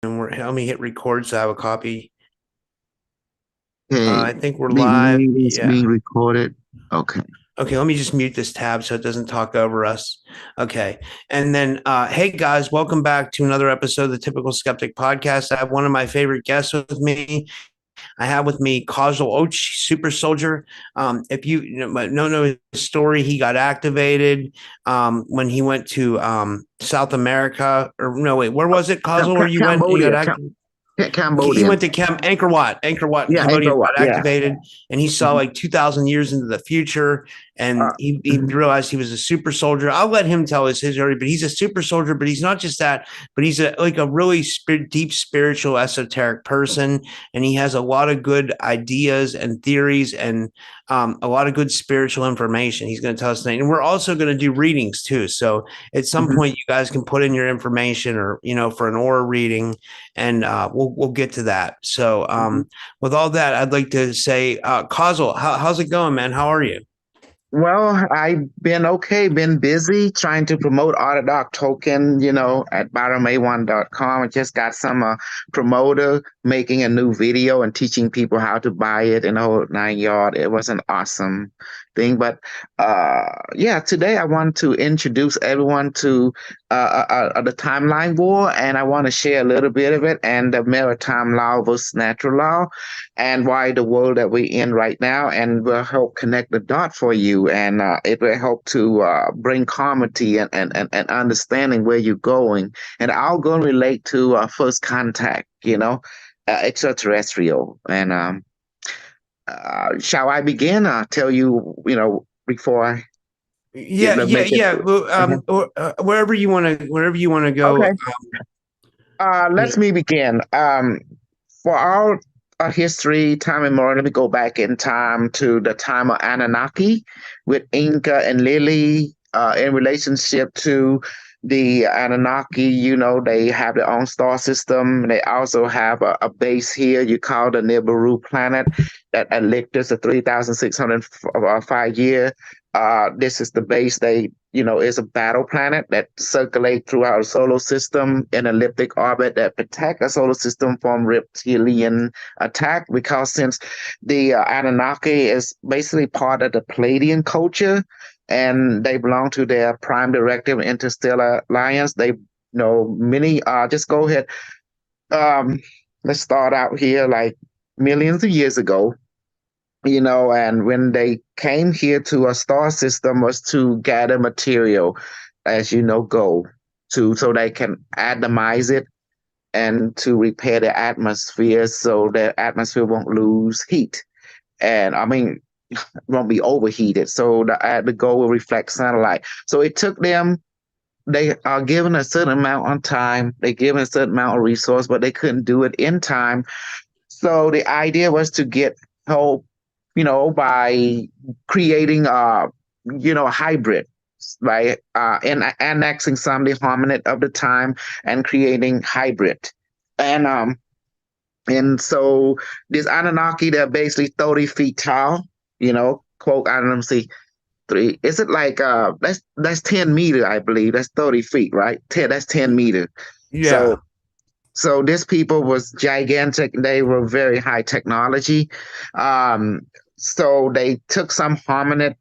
And let me hit record so I have a copy. Hey, I think we're the live. meeting is Yeah. being recorded. Okay. Okay, let me just mute this tab so it doesn't talk over us. Okay. And then, hey guys, welcome back to another episode of the Typical Skeptic Podcast. I have one of my favorite guests with me. I have with me Kosol Super Soldier. If don't know his story, he got activated when he went to South America. Or no, wait, where was it, Kosol, where you went? You got Cambodia. activated? He Cambodian. went to Angkor Wat, Yeah, Cambodia, Angkor Wat. got Yeah. activated, and he saw Mhm. like 2,000 years into the future, and he Mhm. realized he was a super soldier. I'll let him tell his story, but he's a super soldier. But he's not just that, but he's like a really deep spiritual, esoteric person, and he has a lot of good ideas and theories and a lot of good spiritual information. He's going to tell us tonight, and we're also going to do readings too. So at some Mhm. point, you guys can put in your information, or for an aura reading, and we'll get to that. So, Mhm. with all that, I'd like to say, Kosel, how's it going, man? How are you? Well, I've been okay, been busy trying to promote Autodoc token, at bottom1.com. I just got some promoter making a new video and teaching people how to buy it in the whole 9 yard. It was an awesome thing. But yeah, today I want to introduce everyone to the timeline war, and I want to share a little bit of it and the maritime law versus natural law and why the world that we're in right now, and will help connect the dot for you, and it will help to bring comedy and understanding where you're going. And I'll go and relate to first contact, extraterrestrial. And shall I begin? Tell you, before I Yeah, yeah, make it. yeah. Well, Mhm. wherever you want to go. Okay. Let me begin. For our history, time immemorial, let me go back in time to the time of Anunnaki with Inca and Lily in relationship to the Anunnaki. They have their own star system. They also have a base here you call the Nibiru planet that ellipses a 3,605 year. This is the base is a battle planet that circulate throughout our solar system in elliptic orbit that protect our solar system from reptilian attack. Because since the Anunnaki is basically part of the Palladian culture, and they belong to their prime directive interstellar alliance, they know many. Just go ahead. Um, let's start out here like millions of years ago, and when they came here to a star system was to gather material, as gold, to so they can atomize it and to repair the atmosphere so the atmosphere won't lose heat. And I mean, won't be overheated. So the gold will reflect sunlight. So it took them, they are given a certain amount of time, they given a certain amount of resource, but they couldn't do it in time. So the idea was to get help, by creating a hybrid, by annexing some of the hominid of the time and creating hybrid. And and so this Anunnaki, they're basically 30 feet tall, quote, I don't know, see three. Is it like that's 10 meter, I believe. That's 30 feet, right? 10, that's 10 meter. Yeah. So this people was gigantic. They were very high technology. Um, so they took some hominid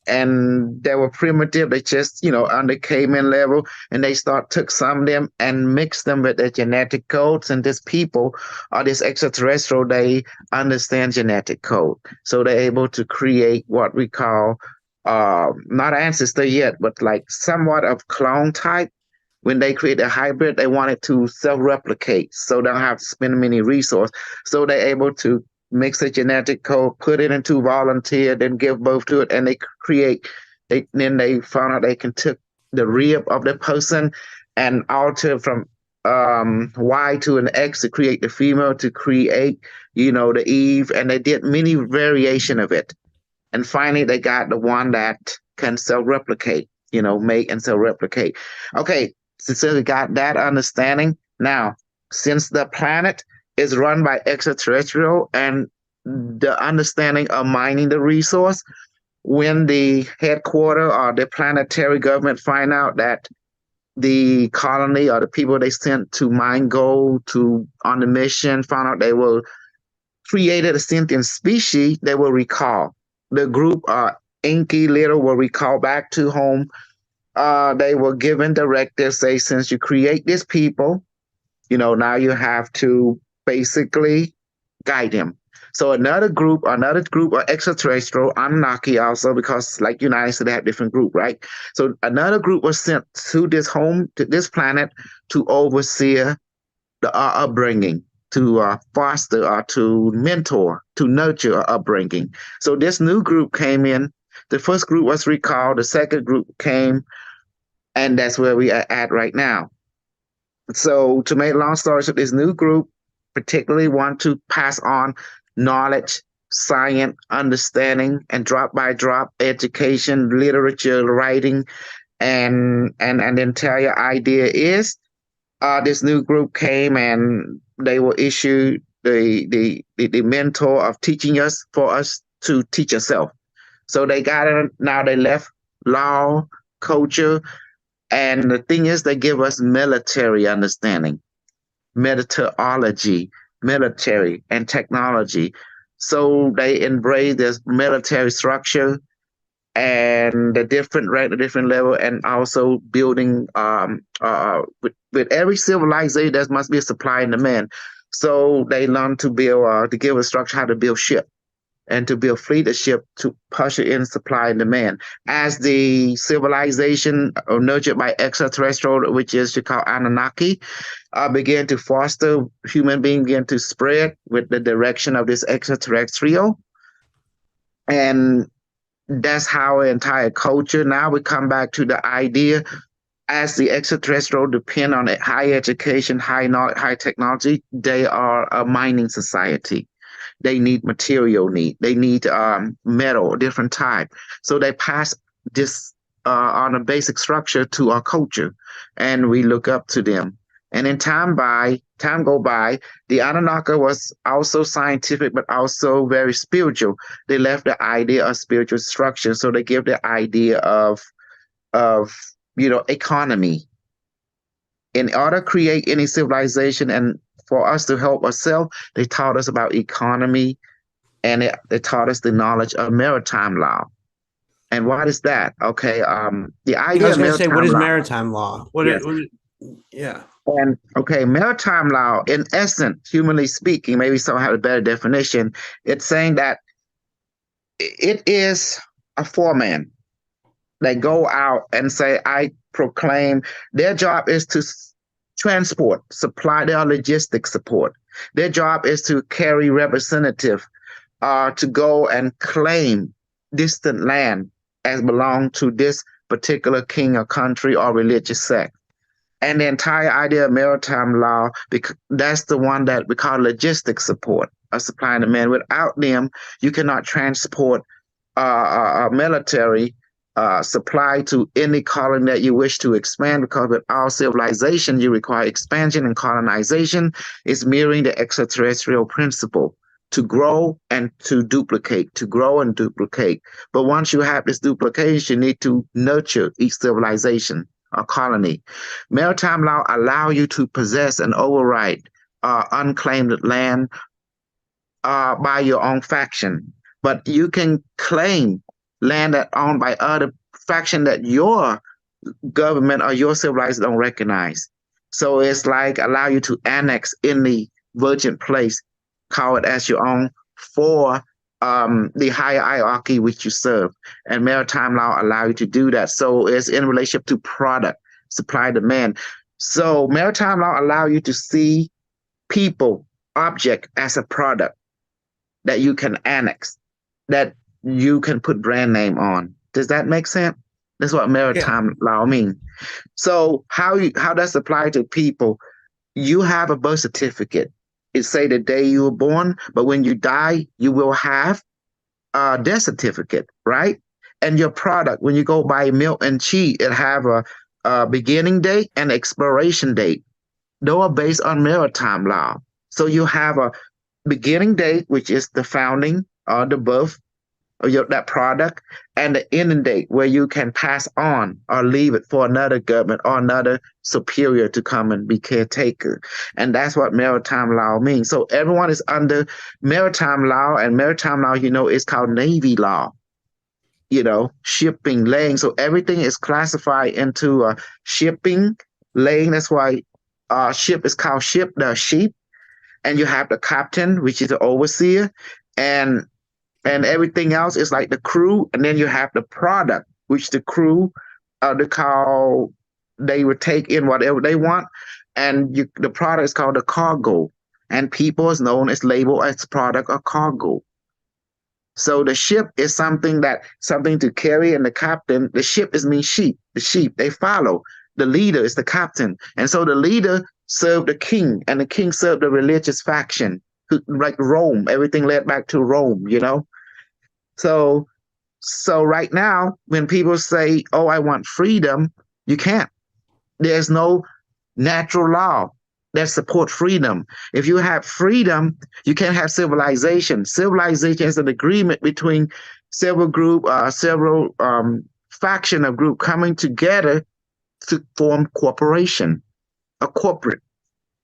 and they were primitive. They just, under caveman level, and they took some of them and mixed them with their genetic codes. And these people or this extraterrestrial, they understand genetic code, so they're able to create what we call not ancestor yet, but like somewhat of clone type. When they create a hybrid, they want it to self-replicate, so they don't have to spend many resources. So they're able to mix the genetic code, put it into volunteer, then give birth to it, and they create. Then they found out they can take the rib of the person and alter from Y to an X to create the female, to create, the Eve, and they did many variation of it. And finally, they got the one that can self-replicate, make and self-replicate. Okay, since we got that understanding, now, since the planet is run by extraterrestrial and the understanding of mining the resource, when the headquarter or the planetary government find out that the colony or the people they sent to mine gold to on the mission found out they were created a sentient species, they will recall. The group Inky Little will recall back to home. They were given directives, say, since you create these people, now you have to basically guide him. So another group of extraterrestrial, Anunnaki also, because like United States, they have different group, right? So another group was sent to this planet to oversee the upbringing, to foster or to mentor, to nurture our upbringing. So this new group came in. The first group was recalled. The second group came, and that's where we are at right now. So to make a long story short, this new group particularly want to pass on knowledge, science, understanding, and drop by drop education, literature, writing, and the entire idea is this new group came and they were issued the mentor of teaching us for us to teach ourselves. So they got it. Now they left law, culture, and the thing is, they give us military understanding, meteorology, military, and technology. So they embrace this military structure and the different rank, the different level, and also building with every civilization there must be a supply and demand. So they learn to build to give a structure how to build ship and to build fleet of ship to usher in supply and demand. As the civilization nurtured by extraterrestrial, which is you call Anunnaki, began to foster, human beings began to spread with the direction of this extraterrestrial. And that's how entire culture. Now we come back to the idea as the extraterrestrial depend on high education, high knowledge, high technology, they are a mining society. They need material need. They need metal, different type. So they pass this on a basic structure to our culture, and we look up to them. And in time go by, the Anunnaki was also scientific, but also very spiritual. They left the idea of spiritual structure, so they give the idea of economy. In order to create any civilization and for us to help ourselves, they taught us about economy and they taught us the knowledge of maritime law. And what is that? Okay, the I idea was of going to say, what maritime is law. maritime law? Yes. Yeah. And okay, maritime law, in essence, humanly speaking, maybe some have a better definition. It's saying that it is a foreman. They go out and say, I proclaim their job is to transport, supply their logistics support. Their job is to carry representative to go and claim distant land as belong to this particular king or country or religious sect. And the entire idea of maritime law, because that's the one that we call logistics support, a supply and demand. Without them, you cannot transport a military supply to any colony that you wish to expand, because with our civilization, you require expansion and colonization. Is mirroring the extraterrestrial principle to grow and to duplicate, to grow and duplicate. But once you have this duplication, you need to nurture each civilization or colony. Maritime law allow you to possess and override unclaimed land by your own faction, but you can claim land that owned by other faction that your government or your civilization don't recognize. So it's like allow you to annex any virgin place, call it as your own for the higher hierarchy which you serve. And maritime law allow you to do that. So it's in relationship to product, supply, demand. So maritime law allow you to see people, object as a product that you can annex, that you can put brand name on. Does that make sense? That's what maritime law means. So how does it apply to people? You have a birth certificate. It say the day you were born, but when you die, you will have a death certificate, right? And your product, when you go buy milk and cheese, it have a beginning date and expiration date. Those are based on maritime law. So you have a beginning date, which is the founding or the birth, or that product, and the ending date where you can pass on or leave it for another government or another superior to come and be caretaker. And that's what maritime law means. So everyone is under maritime law, and maritime law, is called Navy law. Shipping, laying. So everything is classified into shipping, laying. That's why ship is called ship, the sheep, and you have the captain, which is the overseer, and everything else is like the crew, and then you have the product, which the crew, they would take in whatever they want, and the product is called the cargo, and people is known as labeled as product or cargo. So the ship is something to carry, and the captain, the ship is mean sheep. The sheep, they follow. The leader is the captain. And so the leader served the king, and the king served the religious faction, like Rome. Everything led back to Rome. So right now, when people say, "Oh, I want freedom," you can't. There's no natural law that support freedom. If you have freedom, you can't have civilization. Civilization is an agreement between several faction of group coming together to form corporation, a corporate.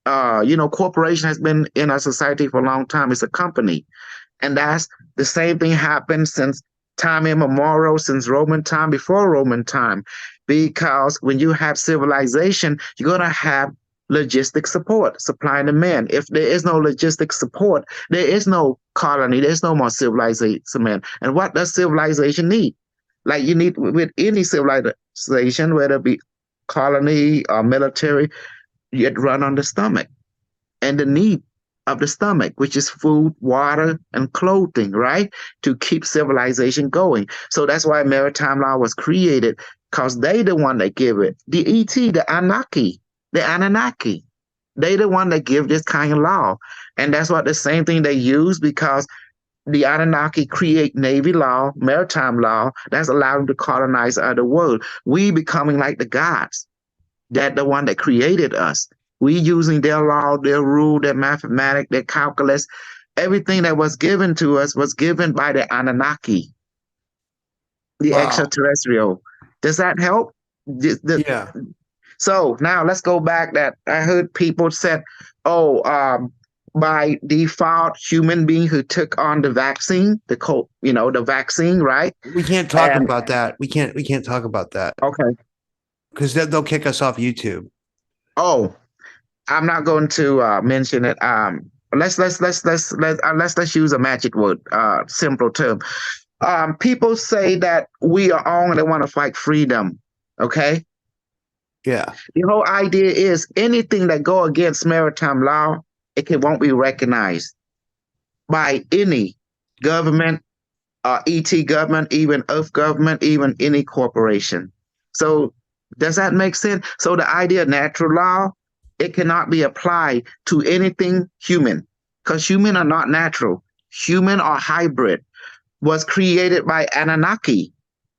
Corporation has been in our society for a long time. It's a company. And that's the same thing happened since time immemorial, since Roman time, before Roman time. Because when you have civilization, you're going to have logistic support, supplying the men. If there is no logistic support, there is no colony, there's no more civilization, man. And what does civilization need? Like you need with any civilization, whether it be colony or military, you run on the stomach and the need of the stomach, which is food, water, and clothing, right? To keep civilization going. So that's why maritime law was created, because they the one that give it. The ET, the Anunnaki, they the one that give this kind of law. And that's what the same thing they use, because the Anunnaki create Navy law, maritime law, that's allowed them to colonize other world. We becoming like the gods, that the one that created us. We using their law, their rule, their mathematics, their calculus. Everything that was given to us was given by the Anunnaki, the Wow. extraterrestrial. Does that help? Yeah. So now let's go back. That I heard people said, "Oh, by default, human being who took on the vaccine, the vaccine, right?" We can't talk And about that. We can't talk about that okay, because they'll kick us off YouTube. oh, I'm not going to mention it. Let's use a magic word, simple term. People say that we are all and they want to fight freedom. Okay, Yeah. the whole idea is anything that go against maritime law, won't be recognized by any government, ET government, even Earth government, even any corporation. So does that make sense? So the idea of natural law, it cannot be applied to anything human, because human are not natural. Human or hybrid was created by Anunnaki.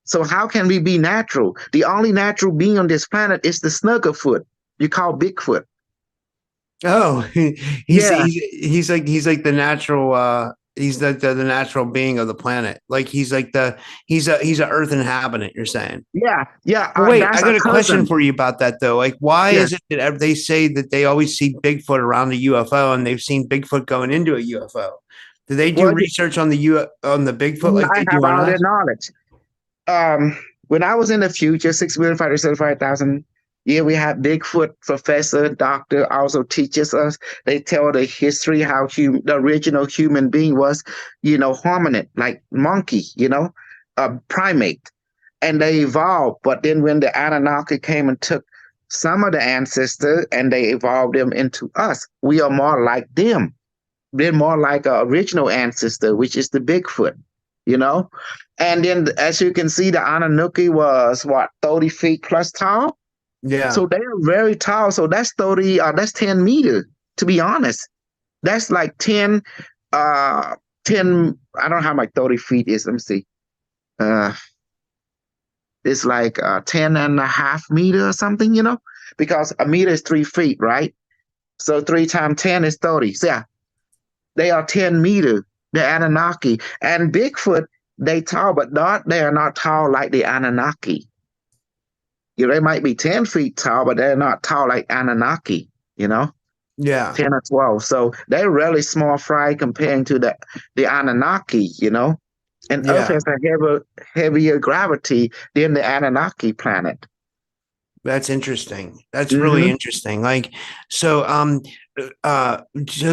So how can we be natural? The only natural being on this planet is the Snuggerfoot. You call Bigfoot. Oh, he's Yeah, he's he's like the natural he's the natural being of the planet. Like he's a earth inhabitant, you're saying. yeah, yeah. Well, wait, I That's a got a question cousin. for you about that though. Like, why Yeah. is it that they say that they always see Bigfoot around the UFO and they've seen Bigfoot going into a UFO? Do they do Well, research on the Bigfoot like I they have do on all their us? knowledge. When I was in the future, 6,575,000, yeah, we had Bigfoot professor, doctor, also teaches us. They tell the history how the original human being was, hominid, like monkey, a primate, and they evolved. But then when the Anunnaki came and took some of the ancestors and they evolved them into us, we are more like them. They're more like an original ancestor, which is the Bigfoot, you know? And then, as you can see, the Anunnaki was what, 30 feet plus tall? Yeah. So they are very tall. So that's 10 meters, to be honest. That's like 10, I don't know how much 30 feet is. Let me see. Uh, it's like 10 and a half meter or something, because a meter is 3 feet, right? So 3 times 10 is 30. So yeah, they are 10 meters, the Anunnaki. And Bigfoot They tall, but not they are not tall like the Anunnaki. They might be 10 feet tall, but they're not tall like Anunnaki, you know, Yeah. 10 or 12. So they're really small fry comparing to the Anunnaki, you know. And Earth Yeah. has a heavier gravity than the Anunnaki planet. That's interesting. That's really Hmm. interesting. Like, so, so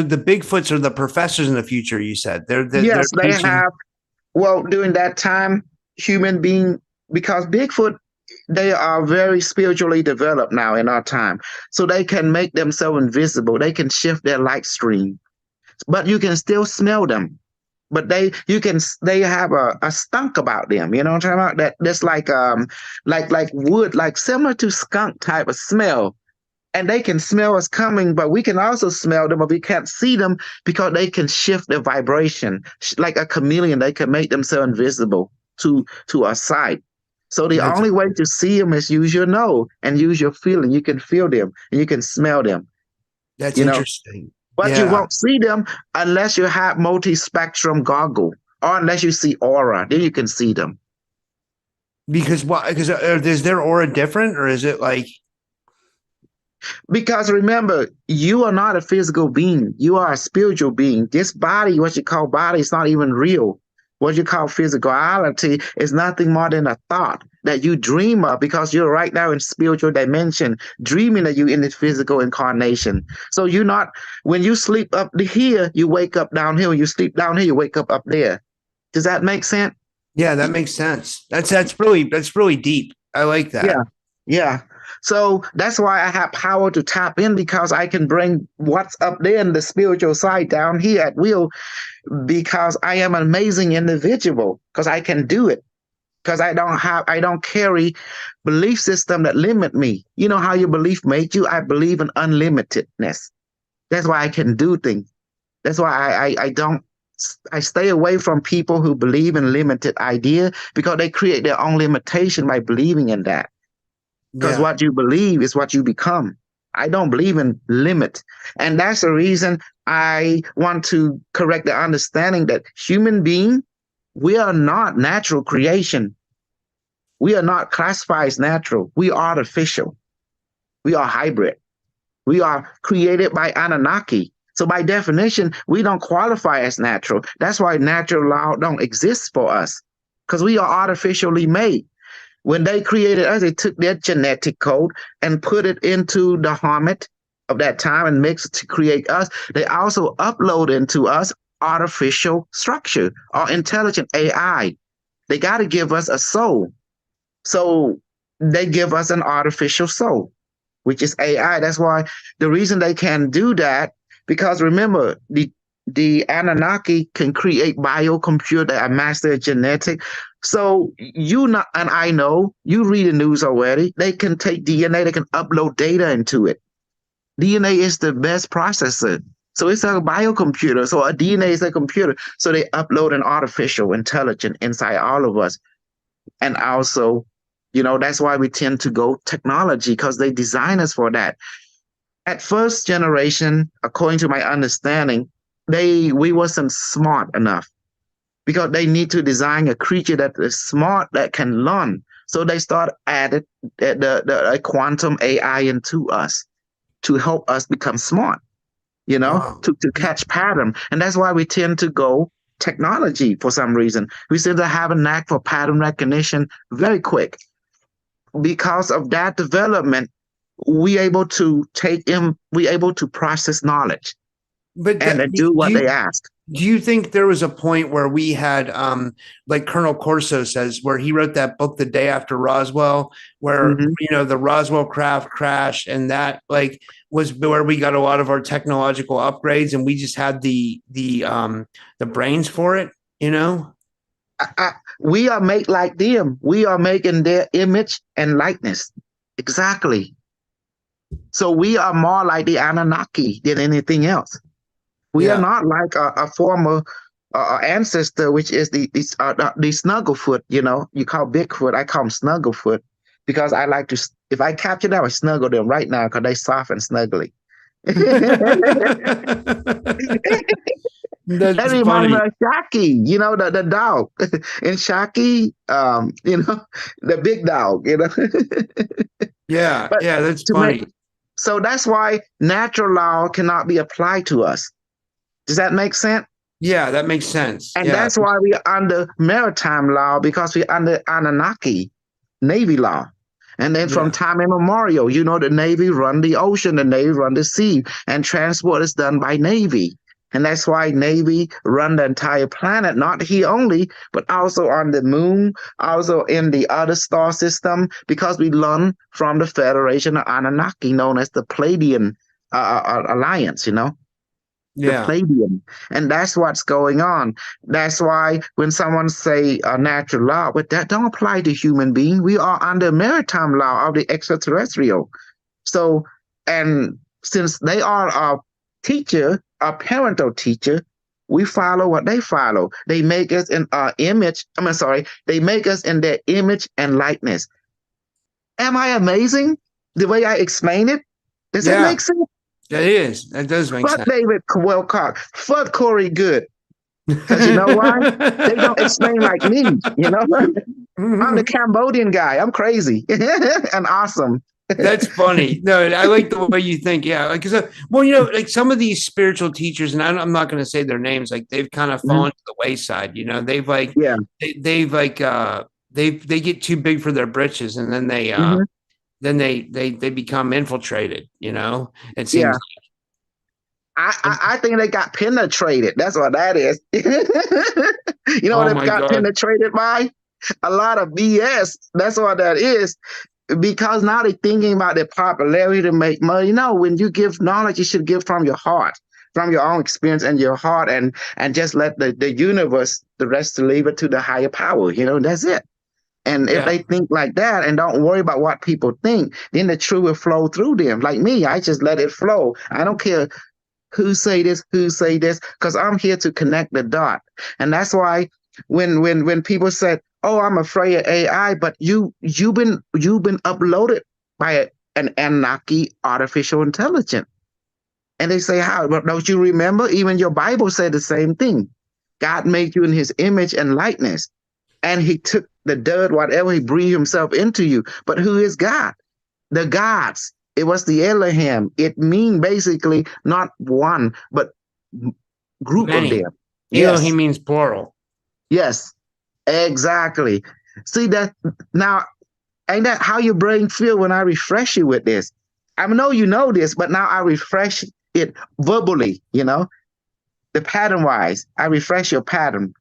the Bigfoots are the professors in the future. You said they're Yes, they teaching. have. Well, during that time, human being, because Bigfoot, they are very spiritually developed now in our time. So they can make themselves invisible. They can shift their light stream, but you can still smell them. But they have a stunk about them. You know what I'm talking about? That's like wood, like similar to skunk type of smell. And they can smell us coming, but we can also smell them, but we can't see them because they can shift their vibration. Like a chameleon, they can make themselves invisible to our sight. So the That's only way to see them is use your nose and use your feeling. You can feel them and you can smell them, that's you know. interesting. But you Yeah, won't see them unless you have multi-spectrum goggle or unless you see aura. Then you can see them. because why? Because is their aura different, or is it like? Because remember, you are not a physical being. You are a spiritual being. This body, what you call body, is not even real. What you call physicality is nothing more than a thought that you dream of because you're right now in spiritual dimension, dreaming of you in this physical incarnation. So you're not, when you sleep up here, you wake up down here. When you sleep down here, you wake up there. Does that make sense? Yeah, that makes sense. That's really deep. I like that. Yeah, yeah. So that's why I have power to tap in because I can bring what's up there in the spiritual side down here at will because I am an amazing individual because I can do it because I don't carry belief system that limit me. You know how your belief made you? I believe in unlimitedness. That's why I can do things. That's why I don't I stay away from people who believe in limited idea because they create their own limitation by believing in that. Because Yeah, what you believe is what you become. I don't believe in limit. And that's the reason I want to correct the understanding that human being, we are not natural creation. We are not classified as natural. We are artificial. We are hybrid. We are created by Anunnaki. So by definition, we don't qualify as natural. That's why natural law don't exist for us. Because we are artificially made. When they created us, they took their genetic code and put it into the Harmit of that time and mixed it to create us. They also upload into us artificial structure or intelligent AI. They got to give us a soul. So they give us an artificial soul, which is AI. That's why the reason they can do that, because remember, the Anunnaki can create biocomputer that master genetic. So you not and I know you read the news already. They can take DNA, they can upload data into it. DNA is the best processor. So it's a biocomputer. So a DNA is a computer. So they upload an artificial intelligence inside all of us. And also, that's why we tend to go technology because they design us for that. At first generation, according to my understanding, we wasn't smart enough because they need to design a creature that is smart that can learn. So they start added the quantum AI into us to help us become smart, wow. to catch pattern. And that's why we tend to go technology for some reason. We seem to have a knack for pattern recognition very quick. Because of that development, we able to process knowledge But and do do what they you ask. do you think there was a point where we had like Colonel Corso says, where he wrote that book the day after Roswell, where Hmm. the Roswell craft crashed, and that like was where we got a lot of our technological upgrades, and we just had the brains for it, you know? We are made like them. We are making their image and likeness. Exactly. So we are more like the Anunnaki than anything else. We are Yeah. not like a former ancestor, which is the Snugglefoot. You call Bigfoot, I call him Snugglefoot because I like to. If I capture them, I snuggle them right now because they soft and snuggly. That That's reminds me funny. of Shaki, the dog. In Shaki, the big dog, Yeah, But yeah, that's to make funny. so that's why natural law cannot be applied to us. Does that make sense? Yeah, that makes sense. And Yeah, that's why we're under maritime law because we're under Anunnaki Navy law. And then from yeah, time immemorial, the Navy run the ocean, the Navy run the sea, and transport is done by Navy. And that's why Navy run the entire planet, not here only, but also on the moon, also in the other star system, because we learn from the Federation of Anunnaki, known as the Pleiadian Alliance, the yeah, Palladium, and that's what's going on. That's why when someone say natural law, but that don't apply to human being. We are under maritime law of the extraterrestrial. So, and since they are our teacher, our parental teacher, we follow what they follow. They make us in our image. Sorry, they make us in their image and likeness. Am I amazing? The way I explain it, does that yeah. make sense? That is. That does make Fuck sense. David Wilcock. Fuck Corey Good. Because you know why? They don't explain like me, I'm the Cambodian guy. I'm crazy and awesome. That's funny. No, I like the way you think. Yeah, like, cause, well, like some of these spiritual teachers, and I'm not going to say their names. Like they've kind of Mhm. fallen to the wayside. They've like Yeah. they've like they get too big for their britches, and then Hmm. they become infiltrated. It Yeah. seems. I think they got penetrated. That's what that is. You know what Oh they my got god. penetrated by? A lot of BS. That's what that is. Because now they're thinking about their popularity to make money. No, when you give knowledge, you should give from your heart, from your own experience and your heart, and just let the universe, the rest, to leave it to the higher power. That's it. And if Yeah. they think like that and don't worry about what people think, then the truth will flow through them. Like me, I just let it flow. I don't care who say this, because I'm here to connect the dot. And that's why when people said, "Oh, I'm afraid of AI," but you've been uploaded by an Anunnaki artificial intelligence. And they say, "How? But don't you remember? Even your Bible said the same thing. God made you in his image and likeness. And he took the dirt, whatever he breathed himself into you. But who is God? The gods. It was the Elohim. It means basically not one, but group of Many. them. Elohim Yes, means plural. yes, exactly. See that now? Ain't that how your brain feel when I refresh you with this? I know you know this, but now I refresh it verbally. The pattern wise. I refresh your pattern.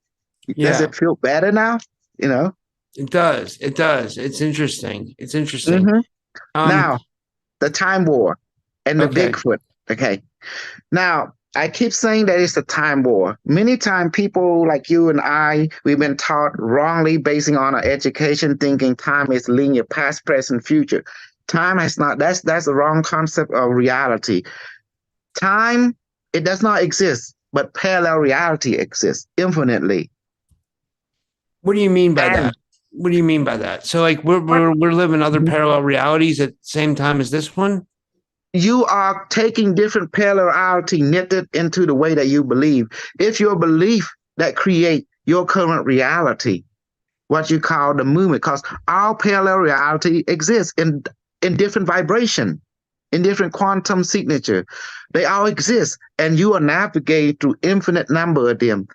Does Yeah, it feel better now? You know. it does. It does. It's interesting. It's interesting. Hmm. Um, Now the time war and the okay. Bigfoot. Okay. Now, I keep saying that it's a time war. Many times, people like you and I, we've been taught wrongly, basing on our education, thinking time is linear, past, present, future. Time has not. That's the wrong concept of reality. Time, it does not exist, but parallel reality exists infinitely. What do you mean by And that? What do you mean by that? So like we're living other parallel realities at the same time as this one? you are taking different parallelity knitted into the way that you believe. It's your belief that create your current reality, what you call the movement, because our parallel reality exists in different vibration, in different quantum signature. They all exist, and you are navigating through infinite number of them.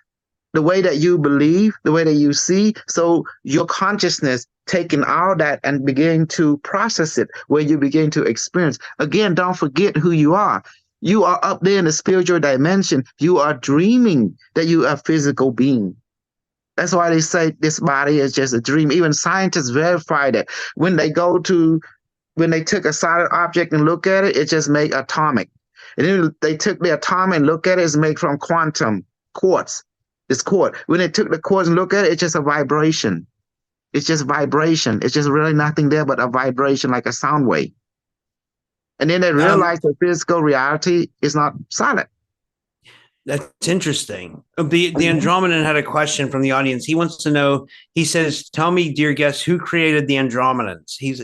The way that you believe, the way that you see, so your consciousness taking all that and begin to process it, where you begin to experience. Again, don't forget who you are. You are up there in the spiritual dimension. You are dreaming that you are a physical being. That's why they say this body is just a dream. Even scientists verify that when they took a solid object and look at it, it just made atomic. And then they took the atomic and look at it, it's made from quantum quartz. It's quartz. When they took the quartz and look at it, it's just a vibration. It's just vibration. It's just really nothing there but a vibration, like a sound wave. And then they Um, realized that physical reality is not solid. that's interesting. The Andromedan had a question from the audience. He wants to know. He says, "Tell me, dear guest, who created the Andromedans?" He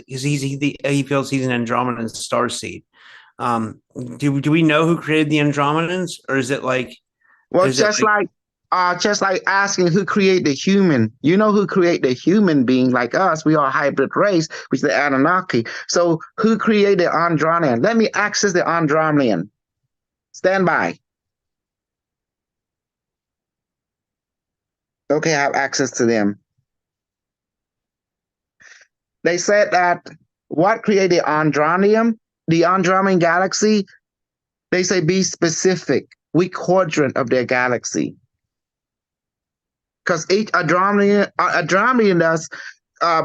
feels he's an Andromedan star seed. Do we know who created the Andromedans, or is it like Well, Is it like just like asking who created the human. You know who created the human being like us? We are a hybrid race, which is the Anunnaki. So who created Andromeda? Let me access the Andromedan. Stand by. Okay, I have access to them. They said that what created Andromeda, the Andromedan galaxy, they say be specific, which quadrant of their galaxy. Because each Andromedan does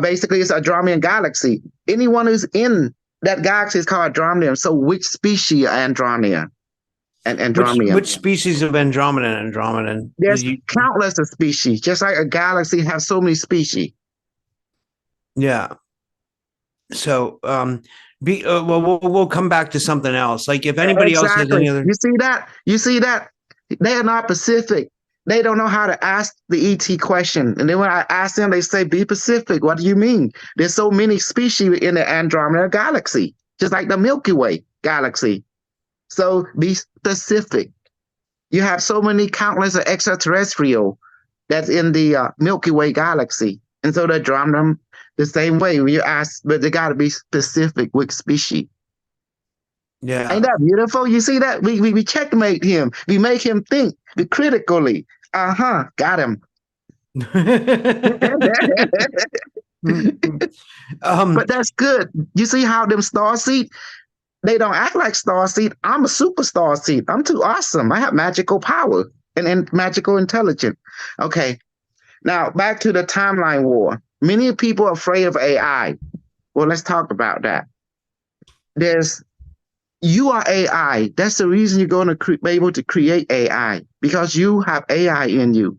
basically it's Andromedan galaxy. Anyone who's in that galaxy is called Andromedan. So which species of Andromeda and Andromedan? which species of Andromedan? There's countless of species, just like a galaxy has so many species. Yeah. So well, we'll come back to something else. Like if anybody else has Exactly. any other. You see that? You see that? They are not Pacific. They don't know how to ask the ET question. And then when I ask them, they say, be Pacific. What do you mean? There's so many species in the Andromeda galaxy, just like the Milky Way galaxy. So be specific. You have so many countless of extraterrestrial that's in the Milky Way galaxy. And so they drum them the same way when you ask, but they got to be specific which species. Yeah. Ain't that beautiful? You see that? We checkmate him. We make him think critically. Got him. But that's good. You see how them star seed, they don't act like star seed. I'm a superstar seed. I'm too awesome. I have magical power and magical intelligence. Okay. Now back to the timeline war. Many people are afraid of AI. Well, let's talk about that. You are AI. That's the reason you're going to be able to create AI because you have AI in you.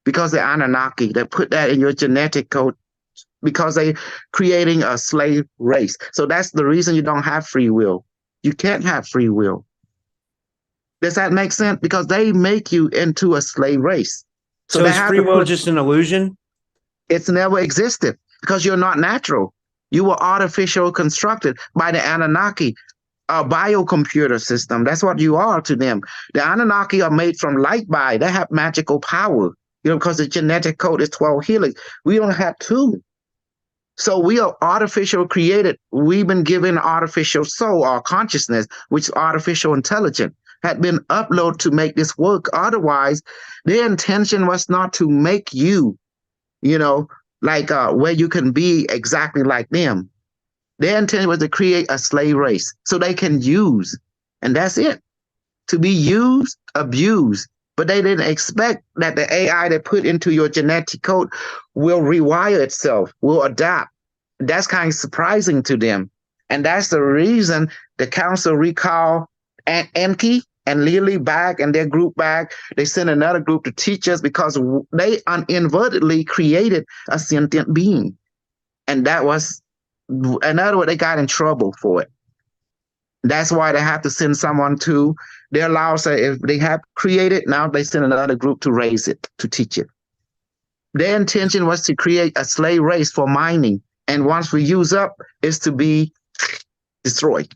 Because the Anunnaki, they put that in your genetic code because they creating a slave race. So that's the reason you don't have free will. You can't have free will. Does that make sense? Because they make you into a slave race. So is free will just an illusion? It's never existed because you're not natural. You were artificial constructed by the Anunnaki, a biocomputer system. That's what you are to them. The Anunnaki are made from light by. They have magical power, because the genetic code is 12 helix. We don't have two. So we are artificial created. We've been given artificial soul or consciousness, which is artificial intelligence, had been uploaded to make this work. Otherwise, their intention was not to make you, like where you can be exactly like them. Their intention was to create a slave race so they can use, and that's it. To be used, abused. But they didn't expect that the AI they put into your genetic code will rewire itself, will adapt. That's kind of surprising to them. And that's the reason the council recalled Enki and Lily back and their group back. They sent another group to teach us because they inadvertently created a sentient being. And that was, in other words, they got in trouble for it. That's why they have to send someone to their laws. If they have created, now they send another group to raise it, to teach it. Their intention was to create a slave race for mining. And once we use up, is to be destroyed,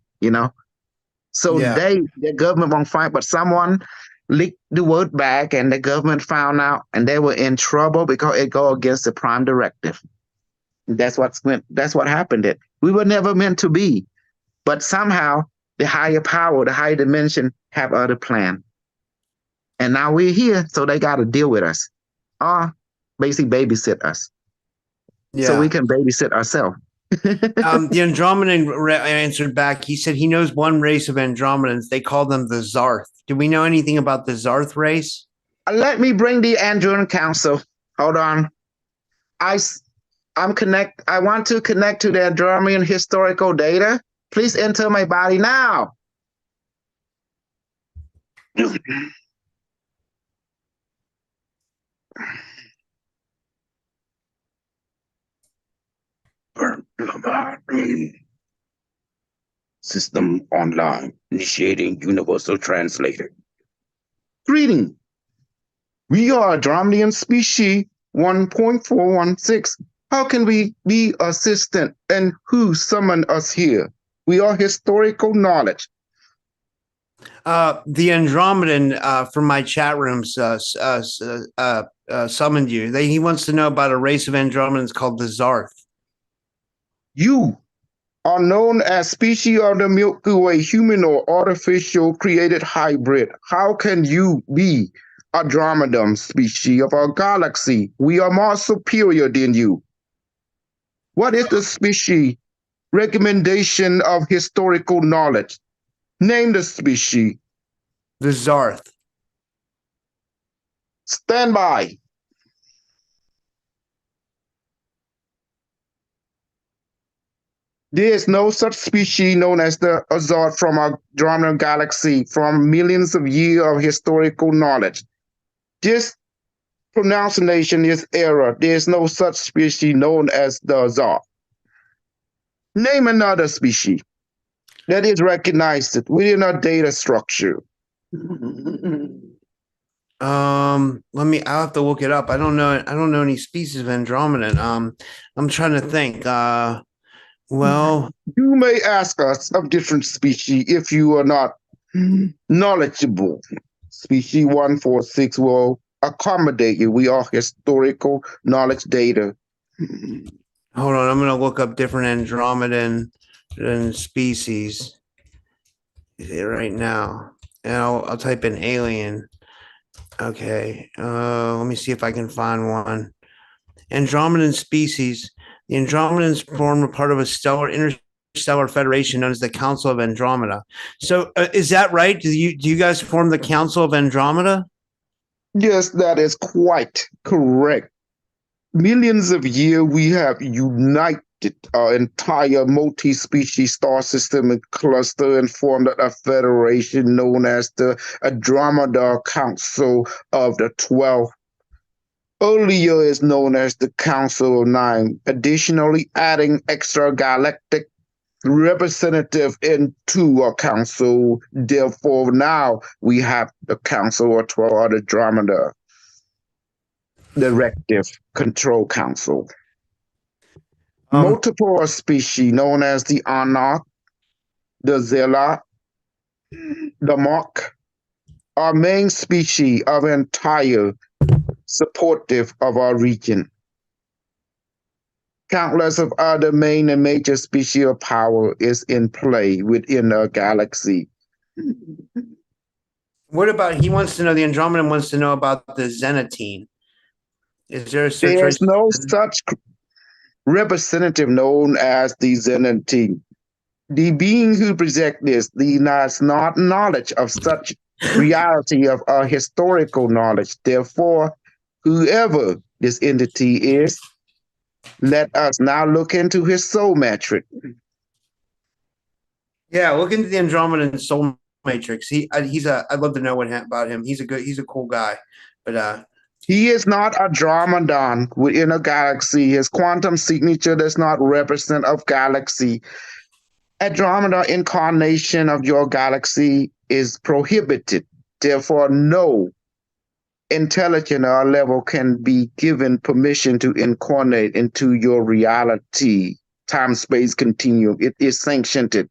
So the government won't fight, but someone leaked the word back and the government found out and they were in trouble because it go against the prime directive. That's what happened. We were never meant to be, but somehow the higher power, the higher dimension have other plan. And now we're here, so they got to deal with us. Or basically babysit us. Yeah. So we can babysit ourselves. The Andromedan answered back. He said he knows one race of Andromedans. They call them the Zarth. Do we know anything about the Zarth race? Let me bring the Andromedan Council. Hold on. I want to connect to the Andromedan historical data. Please enter my body now. System online, initiating universal translator. Greeting. We are Andromedan species 1.416. How can we be assistant and who summoned us here? We are historical knowledge. The Andromedan from my chat rooms summoned you. He wants to know about a race of Andromedans called the Zarth. You are known as species of the Milky Way, human or artificial created hybrid. How can you be a Andromedon species of our galaxy? We are more superior than you. What is the species recommendation of historical knowledge? Name the species. The Zarth. Stand by. There is no such species known as the Azard from our Andromeda galaxy from millions of years of historical knowledge. This pronunciation is error. There is no such species known as the Azard. Name another species that is recognized within our data structure. I'll have to look it up. I don't know. I don't know any species of Andromedan. I'm trying to think. Well, You may ask us of different species if you are not knowledgeable. Species 146 will accommodate you. We are historical knowledge data. hold on. I'm gonna look up different Andromedan species right now, and I'll type in alien. Okay. Let me see if I can find one. Andromedan species. The Andromedans form a part of a interstellar federation known as the Council of Andromeda. So, is that right? Do you guys form the Council of Andromeda? Yes, that is quite correct. Millions of years we have united our entire multi-species star system and cluster and formed a federation known as the Andromeda Council of the 12. Earlier is known as the Council of Nine, additionally adding extragalactic representative into a council. Therefore, now we have the Council of 12 or the Andromeda Directive Control Council. Multiple species known as the Anak, the Zela, the Mok are main species of entire supportive of our region. Countless of other main and major species of power is in play within our galaxy. What about he wants to know? The Andromedan wants to know about the Zenatine. Is there a search There's race? no such representative known as the Zenatine. The being who projects this denies not knowledge of such reality of our historical knowledge. Therefore, whoever this entity is, let us now look into his soul metric. Yeah, look into the Andromedan soul matrix. I'd love to know about him. He's a cool guy, but he is not a Andromedon within a galaxy. His quantum signature does not represent a galaxy. Andromeda incarnation of your galaxy is prohibited. Therefore, no intelligent or level can be given permission to incarnate into your reality, time space continuum. It is sanctioned.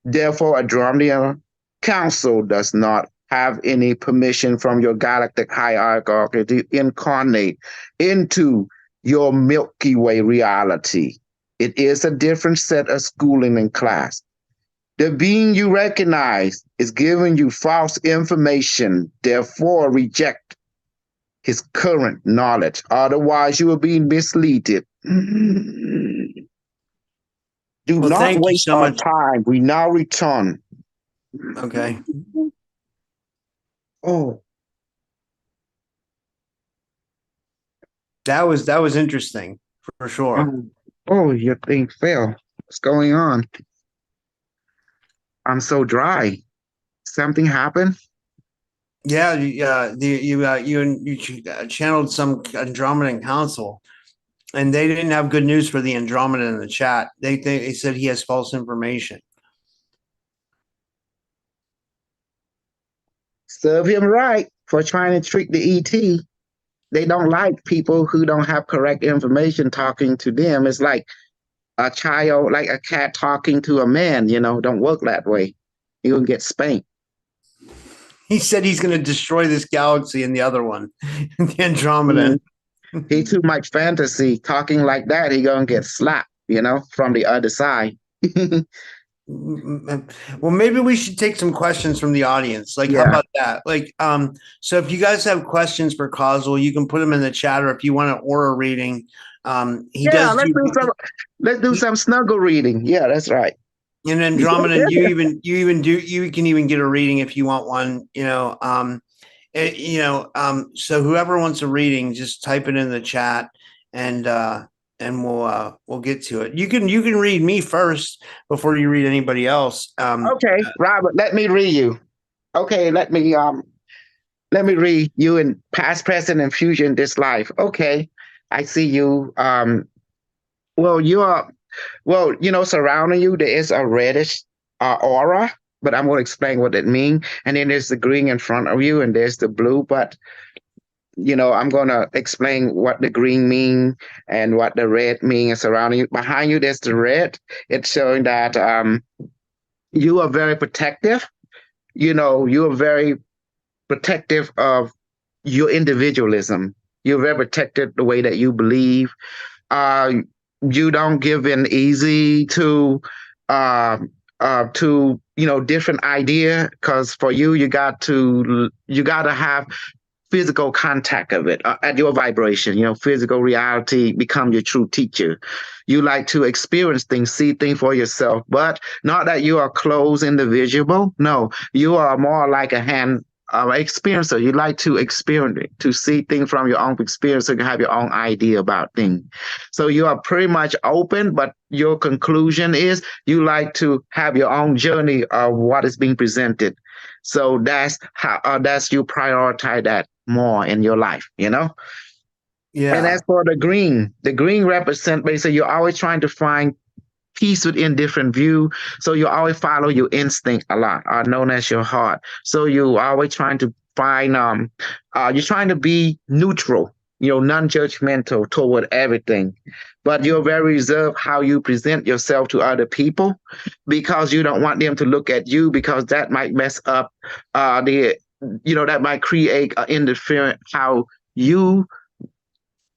Therefore, Andromeda Council does not have any permission from your galactic hierarchy to incarnate into your Milky Way reality. It is a different set of schooling and class. The being you recognize is giving you false information. Therefore, reject his current knowledge. Otherwise, you will be misled. Do well, not thank you waste so our much. time. We now return. Okay. Oh, That was interesting for sure. oh, your thing fell. What's going on? I'm so dry. Something happened? Yeah, you channeled some Andromedan council, and they didn't have good news for the Andromedan in the chat. They said he has false information. Serve him right for trying to trick the ET. They don't like people who don't have correct information talking to them. It's like a child, like a cat talking to a man, don't work that way. He gonna get spanked. He said he's going to destroy this galaxy and the other one, the Andromeda. Mm. He too much fantasy talking like that. He gonna get slapped, from the other side. Well, maybe we should take some questions from the audience. Like, how Yeah. about that? Like, so if you guys have questions for Kosol, you can put them in the chat, or if you want an aura reading, he Yeah, does do. let's do some snuggle reading. Yeah, that's right. And Andromeda, you can even get a reading if you want one. So whoever wants a reading, just type it in the chat, and we'll get to it. You can read me first before you read anybody else. Okay, Robert, let me read you. Okay, let me read you in past, present, and future in this life. Okay, I see you. Well, surrounding you there is a reddish aura, but I'm going to explain what it means. And then there's the green in front of you, and there's the blue. But I'm going to explain what the green mean and what the red mean and surrounding you. Behind you, there's the red. It's showing that you are very protective. You are very protective of your individualism. You're very protected the way that you believe. Uh, you don't give in easy uh, to different idea, because for you, you got to have physical contact of it at your vibration. Physical reality become your true teacher. You like to experience things, see things for yourself, but not that you are closed individual. No, you are more like a hand experiencer. You like to experience it, to see things from your own experience, so you have your own idea about things. So you are pretty much open, but your conclusion is you like to have your own journey of what is being presented. So that's you prioritize that more in your life. And Yeah. as for the green represent basically you're always trying to find peace within different view. So you always follow your instinct a lot, known as your heart. So you always trying to find you're trying to be neutral, non-judgmental toward everything. But you're very reserved how you present yourself to other people, because you don't want them to look at you, because that might mess up the that might create interference how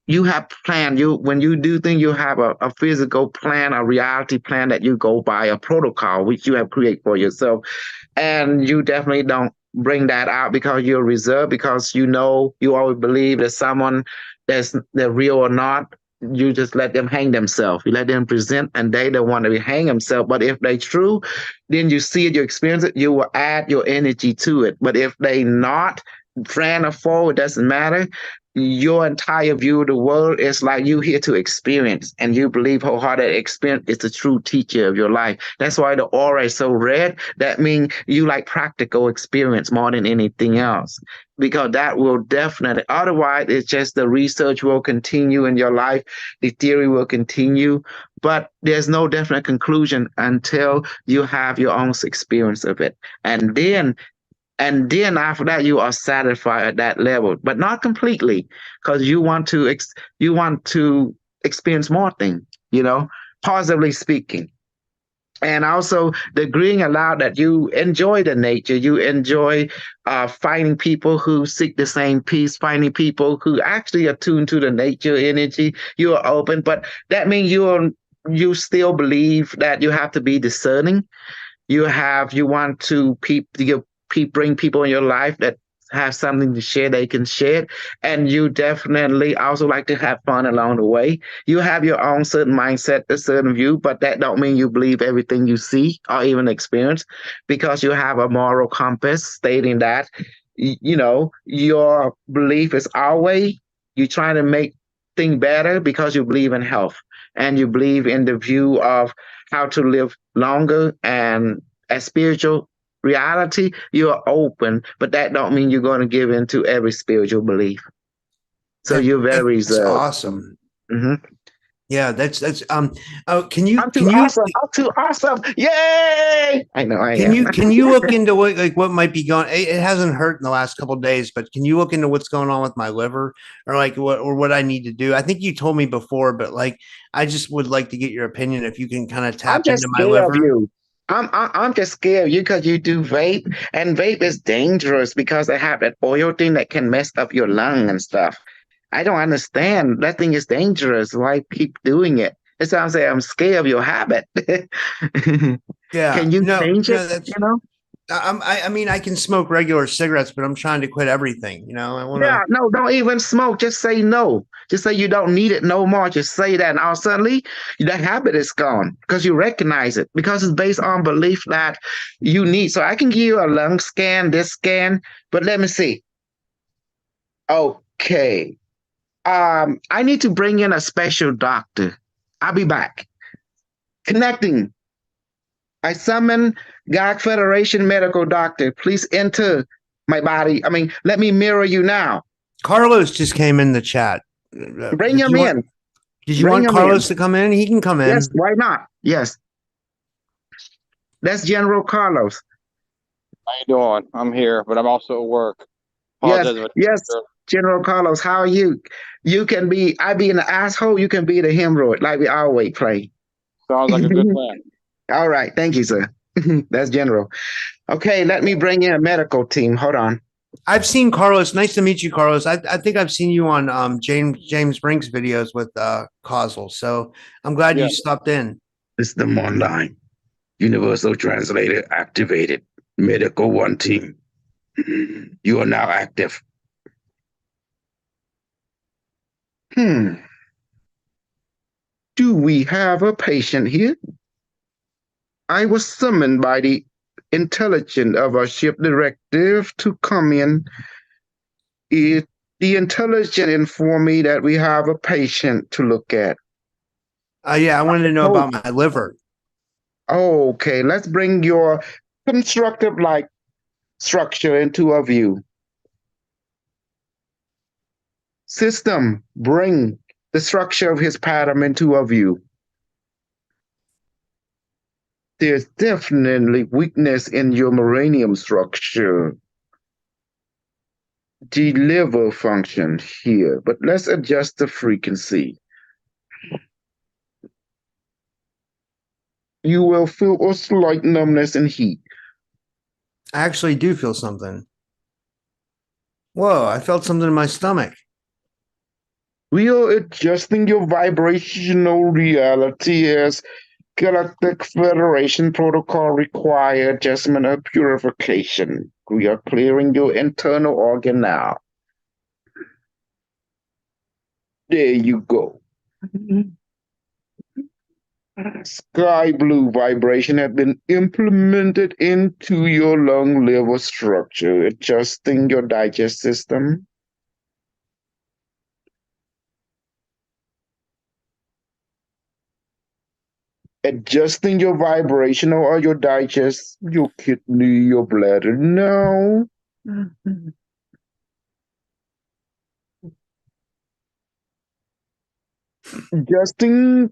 you have planned. When you do things, you have a physical plan, a reality plan that you go by, a protocol which you have created for yourself. And you definitely don't bring that out, because you're reserved, because you always believe that someone they're real or not. You just let them hang themselves. You let them present, and they don't want to be hang themselves. But if they true, then you see it, you experience it, you will add your energy to it. But if they not friend or foe, it doesn't matter. Your entire view of the world is like you here to experience, and you believe wholehearted experience is the true teacher of your life. That's why the aura is so red. That means you like practical experience more than anything else, because that will definitely, otherwise it's just the research will continue in your life, the theory will continue, but there's no definite conclusion until you have your own experience of it. And then after that, you are satisfied at that level, but not completely, because you want to experience more things, positively speaking. And also the green allowed that you enjoy the nature, you enjoy finding people who seek the same peace, finding people who actually are tuned to the nature energy. You are open, but that means you still believe that you have to be discerning. You want to bring people in your life that have something to share, they can share it. And you definitely also like to have fun along the way. You have your own certain mindset, a certain view, but that don't mean you believe everything you see or even experience, because you have a moral compass stating that your belief is always you trying to make things better, because you believe in health, and you believe in the view of how to live longer. And a spiritual reality, you're open, but that don't mean you're going to give into every spiritual belief. So you're very That's reserved. awesome. Mm-hmm. Yeah, that's oh, can you I'm too awesome. I'm too awesome. Yay! I know I can am. you look into what might be going? It hasn't hurt in the last couple of days, but can you look into what's going on with my liver, or what I need to do? I think you told me before, but I just would like to get your opinion if you can kind of I'm tap just into my scared of liver. you. I'm just scared of you because you do vape, and vape is dangerous because they have that oil thing that can mess up your lung and stuff. I don't understand. That thing is dangerous. Why keep doing it? That's why I'm saying I'm scared of your habit. Yeah. Can you No, change it? no, You that's know? I mean, I can smoke regular cigarettes, but I'm trying to quit everything. I want Yeah, to. no, don't even smoke. Just say no. Just say you don't need it no more. Just say that. And all suddenly that habit is gone because you recognize it because it's based on belief that you need. So I can give you a lung scan, this scan, but let me see. Okay. I need to bring in a special doctor. I'll be back. Connecting. I summon God Federation medical doctor. Please enter my body. I mean, let me mirror you now. Carlos just came in the chat. Bring Did him you want? in. Did you Bring want him in. Carlos to come in? He can come Yes, in. why not? Yes, that's General Carlos. How you doing? I'm here, but I'm also at work. Yes, Apologize if yes, General Carlos. How are you? You can be, I be an asshole. You can be the hemorrhoid, like we always play. sounds like a good plan. All right, thank you, sir. That's General. Okay, let me bring in a medical team. Hold on. I've seen Carlos. Nice to meet you, Carlos. I think I've seen you on James Brink's videos with Kosol. So I'm glad Yeah, you stopped in. System online. Universal translator activated. Medical one team. You are now active. Hmm. Do we have a patient here? I was summoned by the intelligence of our ship directive to come in. The intelligence informed me that we have a patient to look at. Yeah, I wanted to know Oh, about my liver. okay. Let's bring your constructive like structure into a view. System, bring the structure of his pattern into a view. There's definitely weakness in your uranium structure. The liver function here, but let's adjust the frequency. You will feel a slight numbness and heat. I actually do feel something. Whoa, I felt something in my stomach. We are adjusting your vibrational reality as Galactic Federation protocol require adjustment of purification. We are clearing your internal organ now. There you go. Sky blue vibration have been implemented into your lung liver structure, adjusting your digest system. Adjusting your vibrational or your digest, your kidney, your bladder. Now, adjusting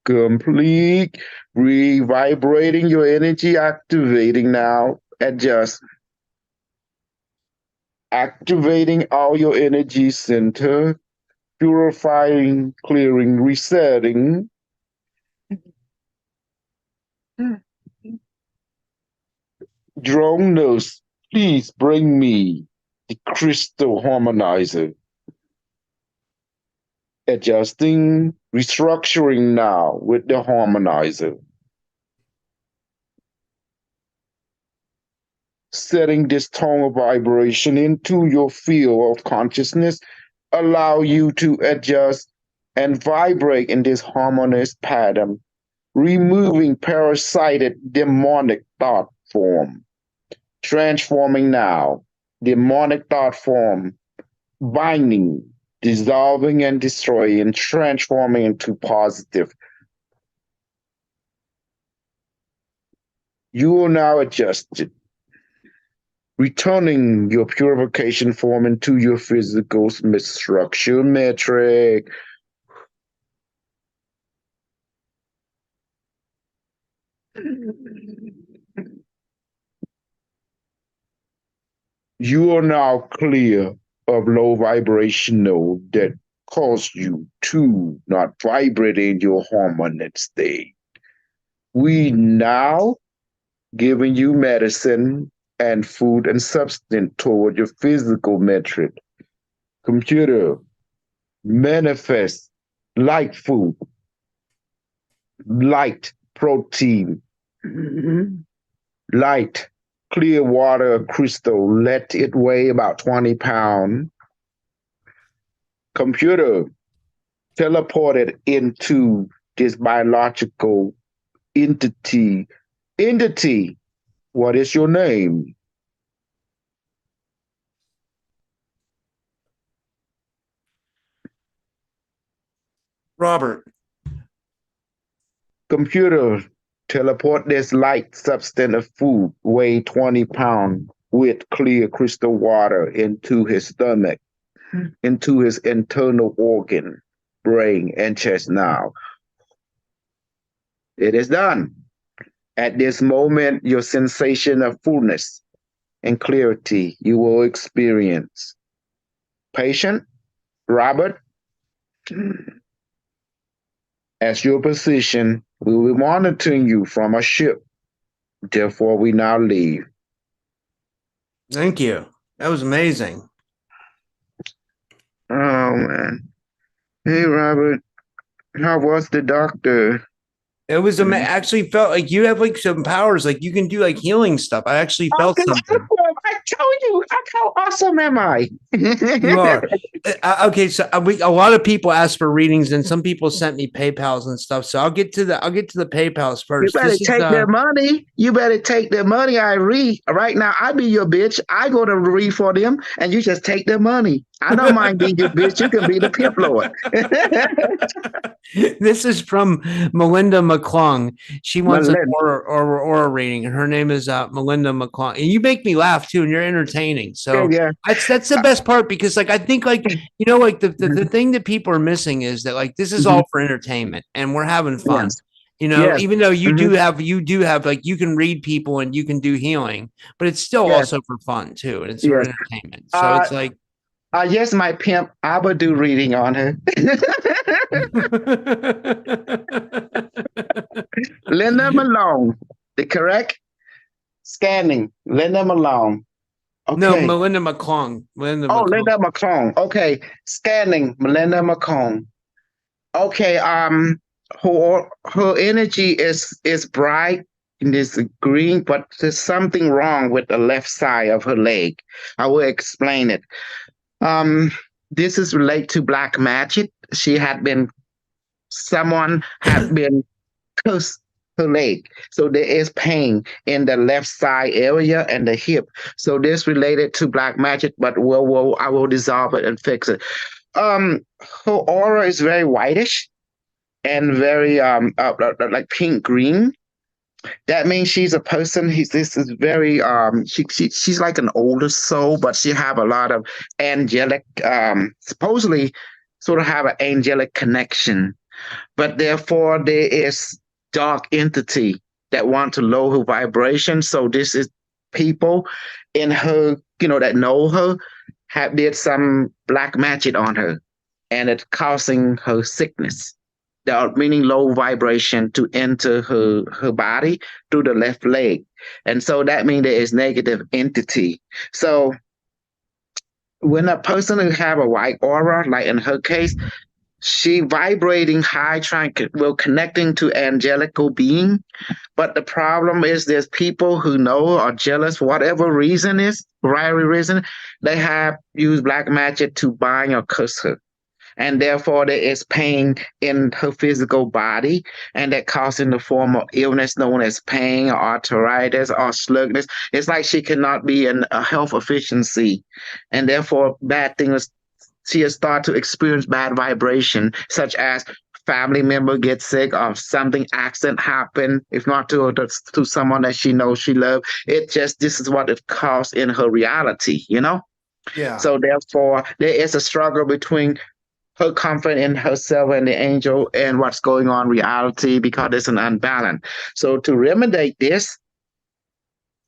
complete, re-vibrating your energy, activating now. Adjust. Activating all your energy center, purifying, clearing, resetting. Drone nurse, please bring me the crystal harmonizer. Adjusting, restructuring now with the harmonizer. Setting this tone of vibration into your field of consciousness allow you to adjust and vibrate in this harmonious pattern, removing parasitic demonic thought form, transforming now demonic thought form, binding, dissolving and destroying, transforming into positive. You are now adjusted, returning your purification form into your physical structure metric. You are now clear of low vibrational that caused you to not vibrate in your harmonic state. We now giving you medicine and food and substance toward your physical metric. Computer, manifest like food, light protein, light clear water crystal, let it weigh about 20 pounds. Computer, teleported into this biological entity. Entity, what is your name? Robert. Computer, teleport this light substance of food, weigh 20 pounds, with clear crystal water into his stomach, into his internal organ, brain, and chest now. It is done. At this moment, your sensation of fullness and clarity you will experience. Patient, Robert, as your position, we will be monitoring you from a ship. Therefore, we now leave. Thank you. That was amazing. Oh, man. Hey, Robert, how was the doctor? It was actually felt like you have like some powers, like you can do like healing stuff. I actually felt something. I told you, how awesome am I? You are. Okay, so a lot of people ask for readings, and some people sent me PayPal's and stuff. So I'll get to the PayPal's You first. better take their money. You better take their money. I read right now. I be your bitch. I go to read for them, and you just take their money. I don't mind being your bitch. You can be the pimp lord. This is from Melinda McClung. She wants an Melinda. aura reading, and her name is Melinda McClung. And you make me laugh too, and you're entertaining. So Yeah. that's the best part, because like I think like like the thing that people are missing is that like this is all for entertainment, and we're having fun. Yes. Yes. Even though you do have like you can read people and you can do healing, but it's still also for fun too, and it's for entertainment. So it's like yes, my pimp, I will do reading on her. Linda Malone, the correct scanning. Linda Malone. Okay. No, Melinda McClung. Linda McClung. Okay, scanning. Melinda McClung. Okay. Her energy is bright and is green, but there's something wrong with the left side of her leg. I will explain it. This is related to black magic. Someone had been cursed her leg. So there is pain in the left side area and the hip. So this related to black magic, but I will dissolve it and fix it. Her aura is very whitish and very like pink green. That means she's a person. This is very she's like an older soul, but she have a lot of angelic supposedly sort of have an angelic connection, but therefore there is dark entity that want to lower her vibration. So this is people in her, that know her have did some black magic on her, and it's causing her sickness, meaning low vibration to enter her body through the left leg. And so that means there is negative entity. So when a person who have a white aura, like in her case, she vibrating high, connecting to angelical being. But the problem is there's people who know are jealous, whatever reason is, variety reason, they have used black magic to bind or curse her. And therefore there is pain in her physical body, and that causing the form of illness known as pain or arthritis or slugness. It's like she cannot be in a health efficiency, and therefore bad things. She has started to experience bad vibration, such as family member gets sick or something accident happen, if not to someone that she knows she loves. This is what it caused in her reality, Yeah. So therefore there is a struggle between her comfort in herself and the angel and what's going on in reality, because there's an unbalance. So to remedy this,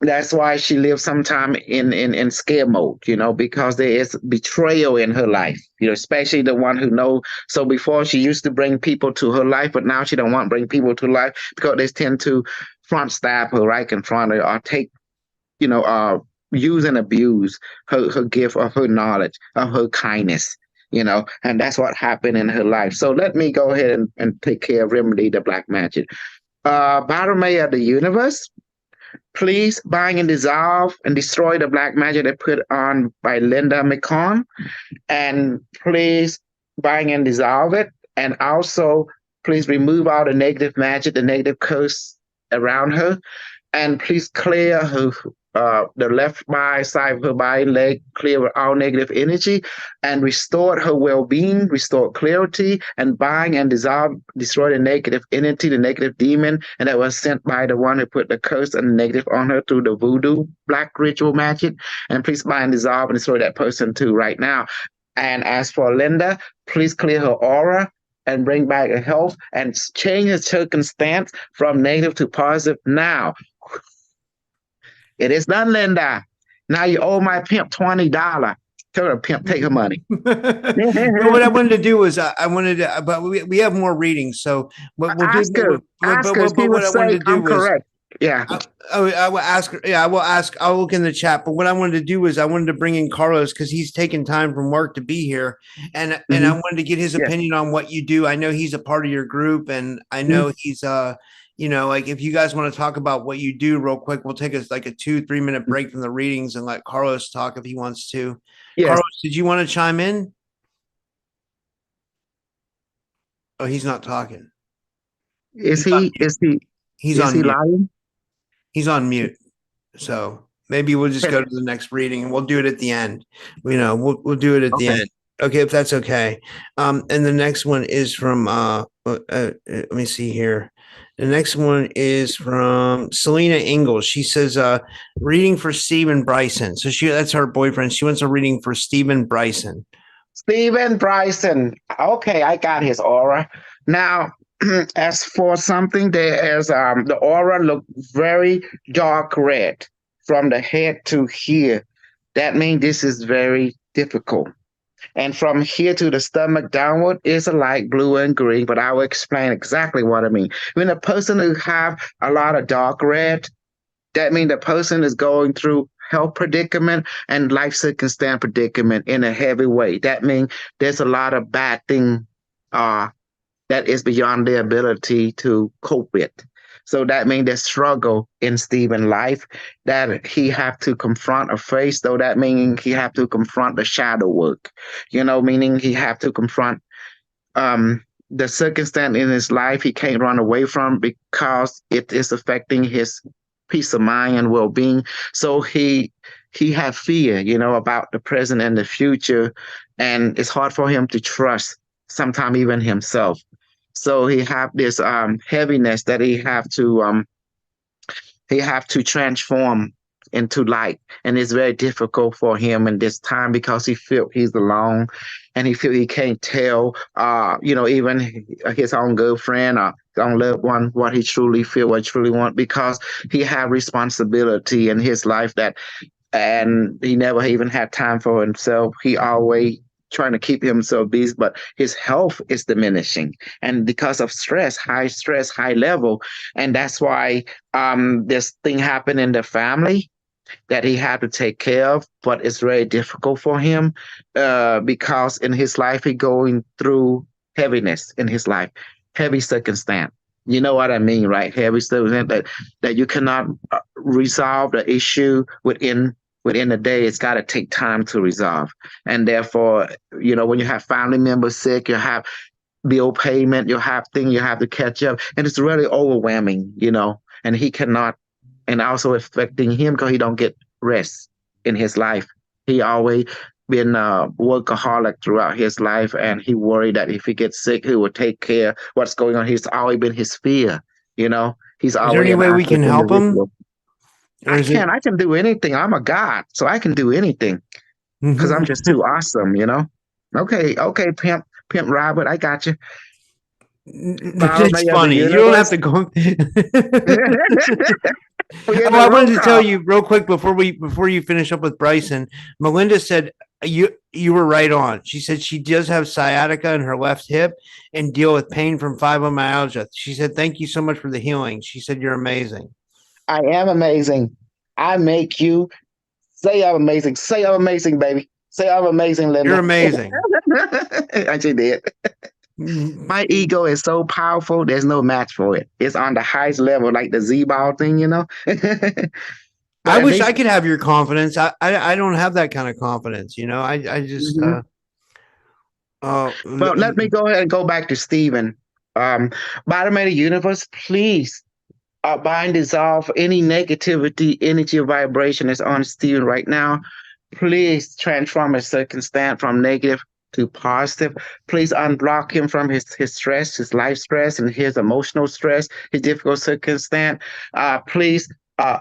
that's why she lives sometime in scare mode, because there is betrayal in her life, especially the one who knows. So before she used to bring people to her life, but now she don't want to bring people to life because they tend to front stab her, right, confront her, or take, use and abuse her gift of her knowledge, of her kindness, and that's what happened in her life. So let me go ahead and take care of remedy the black magic. Battle May of the Universe, please bind and dissolve and destroy the black magic that put on by Linda McCon, and please bind and dissolve it. And also, please remove all the negative magic, the negative curse around her, and please clear her the left side of her body, leg, clear with all negative energy, and restore her well-being, restore clarity, and bind and dissolve, destroy the negative entity, the negative demon, and that was sent by the one who put the curse and the negative on her through the voodoo black ritual magic. And please bind, dissolve, and destroy that person too right now. And as for Linda, please clear her aura and bring back her health and change the circumstance from negative to positive now. It is done, Linda. Now you owe my pimp $20. Tell her, pimp, take her money. No, what I wanted to do was I wanted to, but we have more readings. So what we'll ask do, her. Ask her. She what will I wanted say, to do I'm was correct. Yeah. I will ask her. Yeah, I will ask. I'll look in the chat. But what I wanted to do is I wanted to bring in Carlos because he's taken time from work to be here, and I wanted to get his opinion on what you do. I know he's a part of your group, and I know he's like if you guys want to talk about what you do real quick, we'll take like a 2-3 minute break from the readings and let Carlos talk if he wants to. Yes. Carlos, did you want to chime in? Oh, he's not talking. Is he lying? He's on mute. So maybe we'll just go to the next reading and we'll do it at the end. We'll do it at the end. Okay, if that's okay. And the next one is from let me see here. The next one is from Selena Ingalls. She says, reading for Stephen Bryson. So that's her boyfriend. She wants a reading for Stephen Bryson. Stephen Bryson. Okay, I got his aura. Now, as for something, there is the aura look very dark red from the head to here. That means this is very difficult. And from here to the stomach downward is a light blue and green, but I will explain exactly what I mean. When a person who have a lot of dark red, that means the person is going through health predicament and life circumstance predicament in a heavy way. That means there's a lot of bad thing that is beyond their ability to cope with. So that means there's struggle in Stephen's life that he have to confront or face. So that means he have to confront the shadow work, meaning he have to confront the circumstance in his life he can't run away from because it is affecting his peace of mind and well-being. So he have fear, about the present and the future, and it's hard for him to trust sometimes even himself. So he have this heaviness that he have to transform into light, and it's very difficult for him in this time because he feel he's alone, and he feel he can't tell, even his own girlfriend or his own loved one what he truly feel, what he truly want, because he have responsibility in his life and he never even had time for himself. He always trying to keep himself busy, but his health is diminishing, and because of stress, high level, and that's why this thing happened in the family that he had to take care of. But it's very difficult for him because in his life he going through heaviness in his life, heavy circumstance. You know what I mean, right? Heavy circumstance that you cannot resolve the issue within a day. It's got to take time to resolve. And therefore, when you have family members sick, you have bill payment, you have things you have to catch up. And it's really overwhelming, and he cannot, and also affecting him because he don't get rest in his life. He always been a workaholic throughout his life, and he worried that if he gets sick, he will take care what's going on. He's always been his fear, He's always. Is there any way we can help him? I can do anything. I'm a god, so I can do anything because I'm just too awesome, Okay, Pimp Robert, I got you. It's funny. You don't have to go. I wanted to tell you real quick before you finish up with Bryson. Melinda said you were right on. She said she does have sciatica in her left hip and deal with pain from fibromyalgia. She said, "Thank you so much for the healing." She said, "You're amazing." I am amazing. I make you say I'm amazing. Say I'm amazing, baby. Say I'm amazing, You're Linda. amazing. And she did. My ego is so powerful, there's no match for it. It's on the highest level, like the Z-ball thing, you know? But I at wish least, I could have your confidence. I don't have that kind of confidence. I just mhm. oh Well, let me go ahead and go back to Stephen. Bottom of the universe, please bind, dissolve any negativity, energy, or vibration that's on Stephen right now. Please transform his circumstance from negative to positive. Please unblock him from his stress, his life stress, and his emotional stress, his difficult circumstance. Please uh,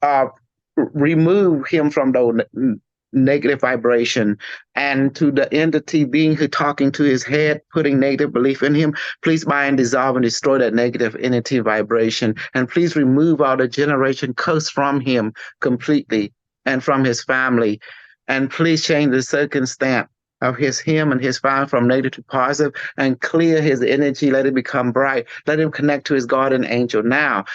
uh, remove him from the negative vibration, and to the entity being who talking to his head, putting negative belief in him. Please bind, dissolve, and destroy that negative entity vibration, and please remove all the generation curse from him completely and from his family, and please change the circumstance of him and his family from negative to positive, and clear his energy. Let it become bright. Let him connect to his guardian angel now.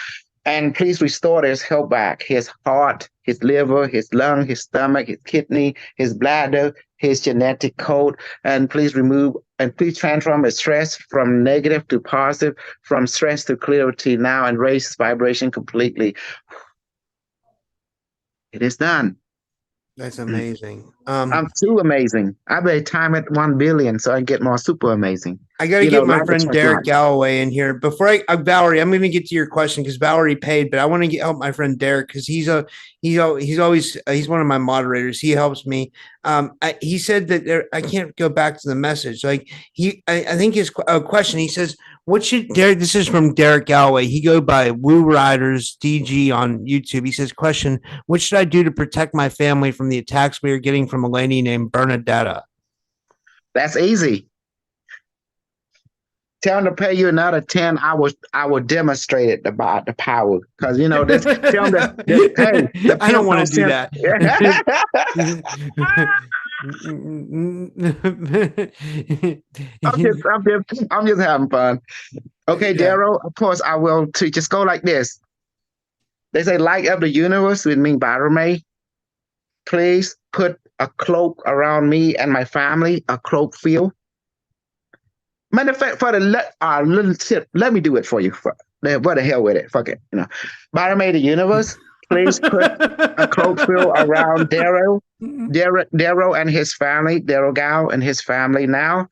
And please restore his health back, his heart, his liver, his lung, his stomach, his kidney, his bladder, his genetic code. And please remove and please transform his stress from negative to positive, from stress to clarity now, and raise his vibration completely. It is done. That's amazing. I'm too amazing. I better time it 1 billion so I can get more super amazing. I got to You get know, my life is friend Derek fun. Galloway in here before Valerie. I'm going to get to your question because Valerie paid, but I want to help my friend Derek because he's always he's one of my moderators. He helps me. He said that I can't go back to the message. Like I think his question. He says, "What should Derek?" This is from Derek Galloway. He go by Woo Riders DG on YouTube. He says, "Question: What should I do to protect my family from the attacks we are getting from a lady named Bernadetta?" That's easy. Tell them to pay you another 10. I will demonstrate it about the power. Because this tell them that hey, the I don't pimp want to don't do send. that. I'm just having fun. Okay, Yeah. Daryl, of course I will too. Just go like this. They say light of the universe with me, Barame. Please put a cloak around me and my family, a cloak field. Matter of fact, for the little tip, let me do it for you. What the hell with it? Fuck it. Bottom of the universe, please put a cloak field around Daryl and his family, Daryl Gow and his family now,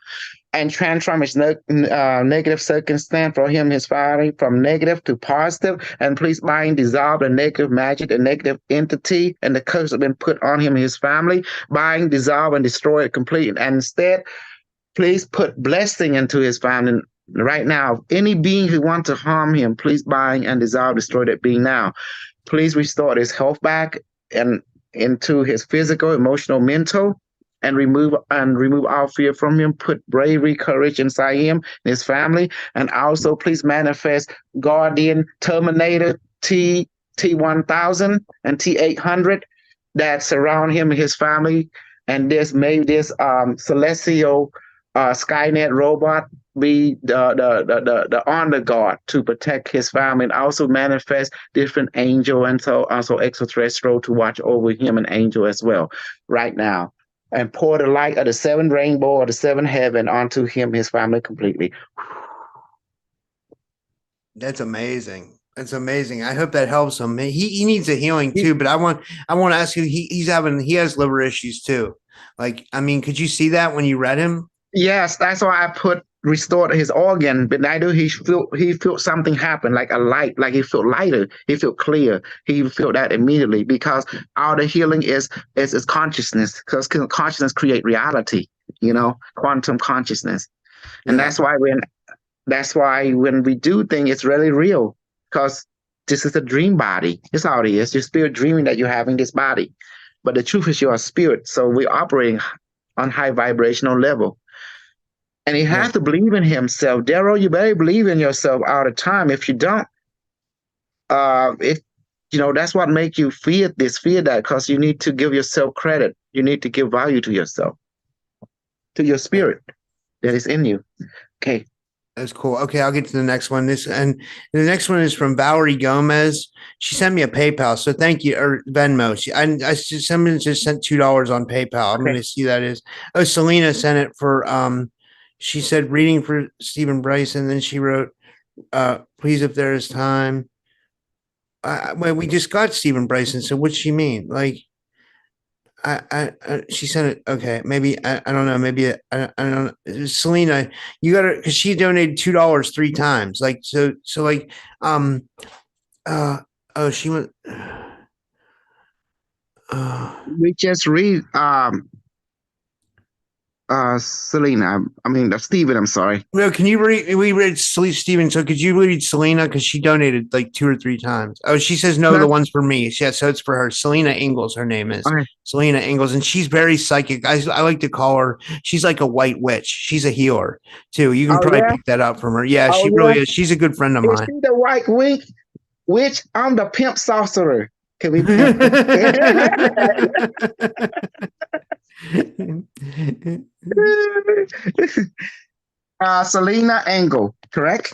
and transform his negative circumstance for him, his family, from negative to positive. And please bind, dissolve the negative magic, the negative entity, and the curse that has been put on him and his family. Bind, dissolve, and destroy it completely. And instead, please put blessing into his family right now. Any being who wants to harm him, please bind and dissolve, destroy that being now. Please restore his health back and into his physical, emotional, mental, and remove all fear from him. Put bravery, courage inside him and his family, and also please manifest Guardian, Terminator, T1000 and T800 that surround him and his family, and this celestial Skynet robot be the honor guard to protect his family, and also manifest different angel and so also extraterrestrial to watch over him, and angel as well right now, and pour the light of the seven rainbow or the seven heaven onto him, his family completely. That's amazing. That's amazing. I hope that helps him. He needs a healing too, but I want to ask you, he has liver issues too. Like, I mean, could you see that when you read him? Yes, that's why I put restored his organ. But I do he felt something happen, like a light, like he felt lighter, he felt clear. He felt that immediately because all the healing is consciousness, because consciousness create reality, quantum consciousness. And Yeah. that's why when we do things, it's really real. Because this is a dream body. It's all it is. Your spirit dreaming that you're having this body. But the truth is you're a spirit. So we're operating on high vibrational level. And he Yeah. has to believe in himself. Daryl, you better believe in yourself all the time. If you don't, it That's what makes you fear this, fear that, because you need to give yourself credit. You need to give value to yourself, to your spirit that is in you. Okay. That's cool. Okay, I'll get to the next one. The next one is from Valerie Gomez. She sent me a PayPal, so thank you, or Venmo. Someone just sent $2 on PayPal. I'm Okay. going to see that is. Oh, Selena sent it for. She said reading for Stephen Bryson. Then she wrote, "Please, if there is time." Well, we just got Stephen Bryson. So what's she mean? Like, she sent it. Okay, maybe I don't know. Maybe I don't know. Selena, you got to because she donated $2 three times. Like so like uh oh she went. We just read Selena. I mean Stephen, I'm sorry. Well, can you read? We read Steven. So could you read Selena because she donated like two or three times? Oh, she says no. The one's for me. Yeah, so it's for her. Selena Ingalls. Her name is Okay. Selena Ingalls, and she's very psychic. I like to call her. She's like a white witch. She's a healer too. You can Oh probably yeah. pick that up from her. Yeah, Oh she yeah. really is. She's a good friend of Is mine. she the white witch? I'm the pimp sorcerer. Can we pimp? Selena Engel, correct?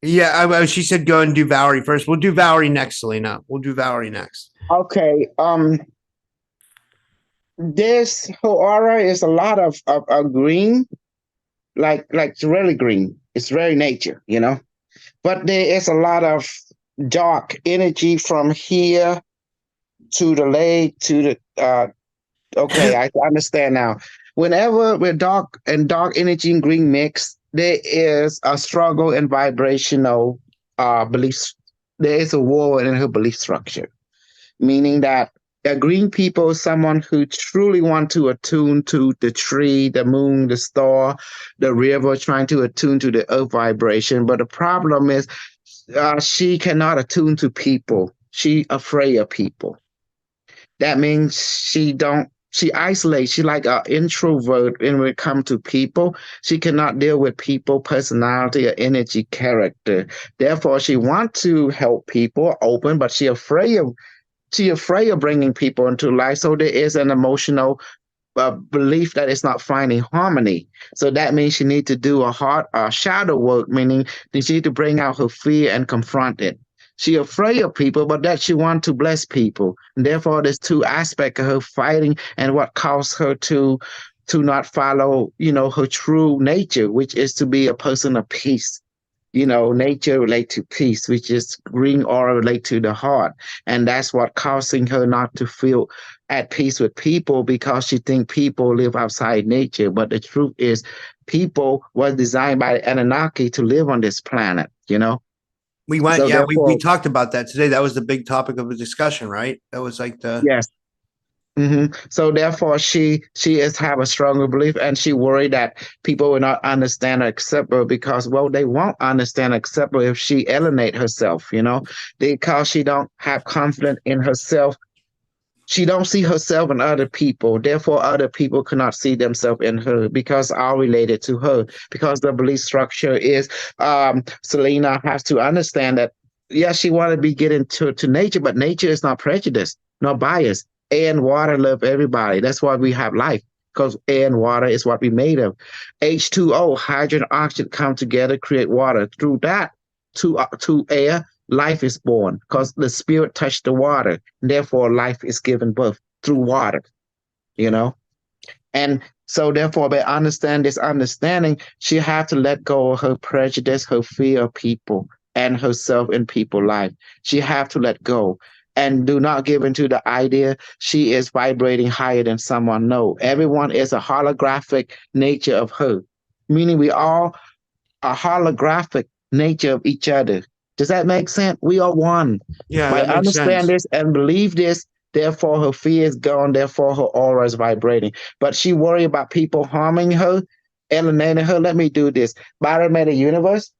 Yeah, she said go and do Valerie first. We'll do Valerie next, Selena. We'll do Valerie next. Okay. This whole aura is a lot of green, like it's really green. It's very nature, But there is a lot of dark energy from here to the leg to the okay, I understand now. Whenever we're dark energy and green mix, there is a struggle in vibrational beliefs. There is a war in her belief structure, meaning that a green people is someone who truly want to attune to the tree, the moon, the star, the river, trying to attune to the earth vibration. But the problem is she cannot attune to people. She afraid of people. That means she isolates. She like an introvert when it comes to people. She cannot deal with people, personality or energy, character. Therefore, she wants to help people, open, but she afraid of bringing people into life. So there is an emotional belief that it's not finding harmony. So that means she need to do a shadow work, meaning she need to bring out her fear and confront it. She afraid of people, but that she want to bless people. And therefore, there's two aspects of her fighting and what caused her to not follow, her true nature, which is to be a person of peace. Nature relate to peace, which is green aura relate to the heart. And that's what causing her not to feel at peace with people because she think people live outside nature. But the truth is people were designed by Anunnaki to live on this planet. We went, So yeah, we therefore, talked about that today. That was the big topic of the discussion, right? That was like the yes. So therefore, she is have a stronger belief, and she worried that people will not understand or accept her because, well, they won't understand or accept her if she alienate herself, because she don't have confidence in herself. She don't see herself in other people. Therefore, other people cannot see themselves in her because are related to her. Because the belief structure is, Selena has to understand that, yes, she want to be getting to nature, but nature is not prejudiced, nor biased. Air and water love everybody. That's why we have life, because air and water is what we made of. H2O, hydrogen, oxygen come together, create water. Through that, to air, life is born because the spirit touched the water. Therefore, life is given birth through water, you know? And so, therefore, by understanding, she had to let go of her prejudice, her fear of people, and herself in people' life. She had to let go and do not give into the idea she is vibrating higher than someone. No, everyone is a holographic nature of her, meaning we all a holographic nature of each other. Does that make sense? We are one. yeah, By that makes understand sense. this and believe this, therefore her fear is gone, therefore her aura is vibrating. But she worry about people harming her, alienating her. Let me do this. Bottom of the universe,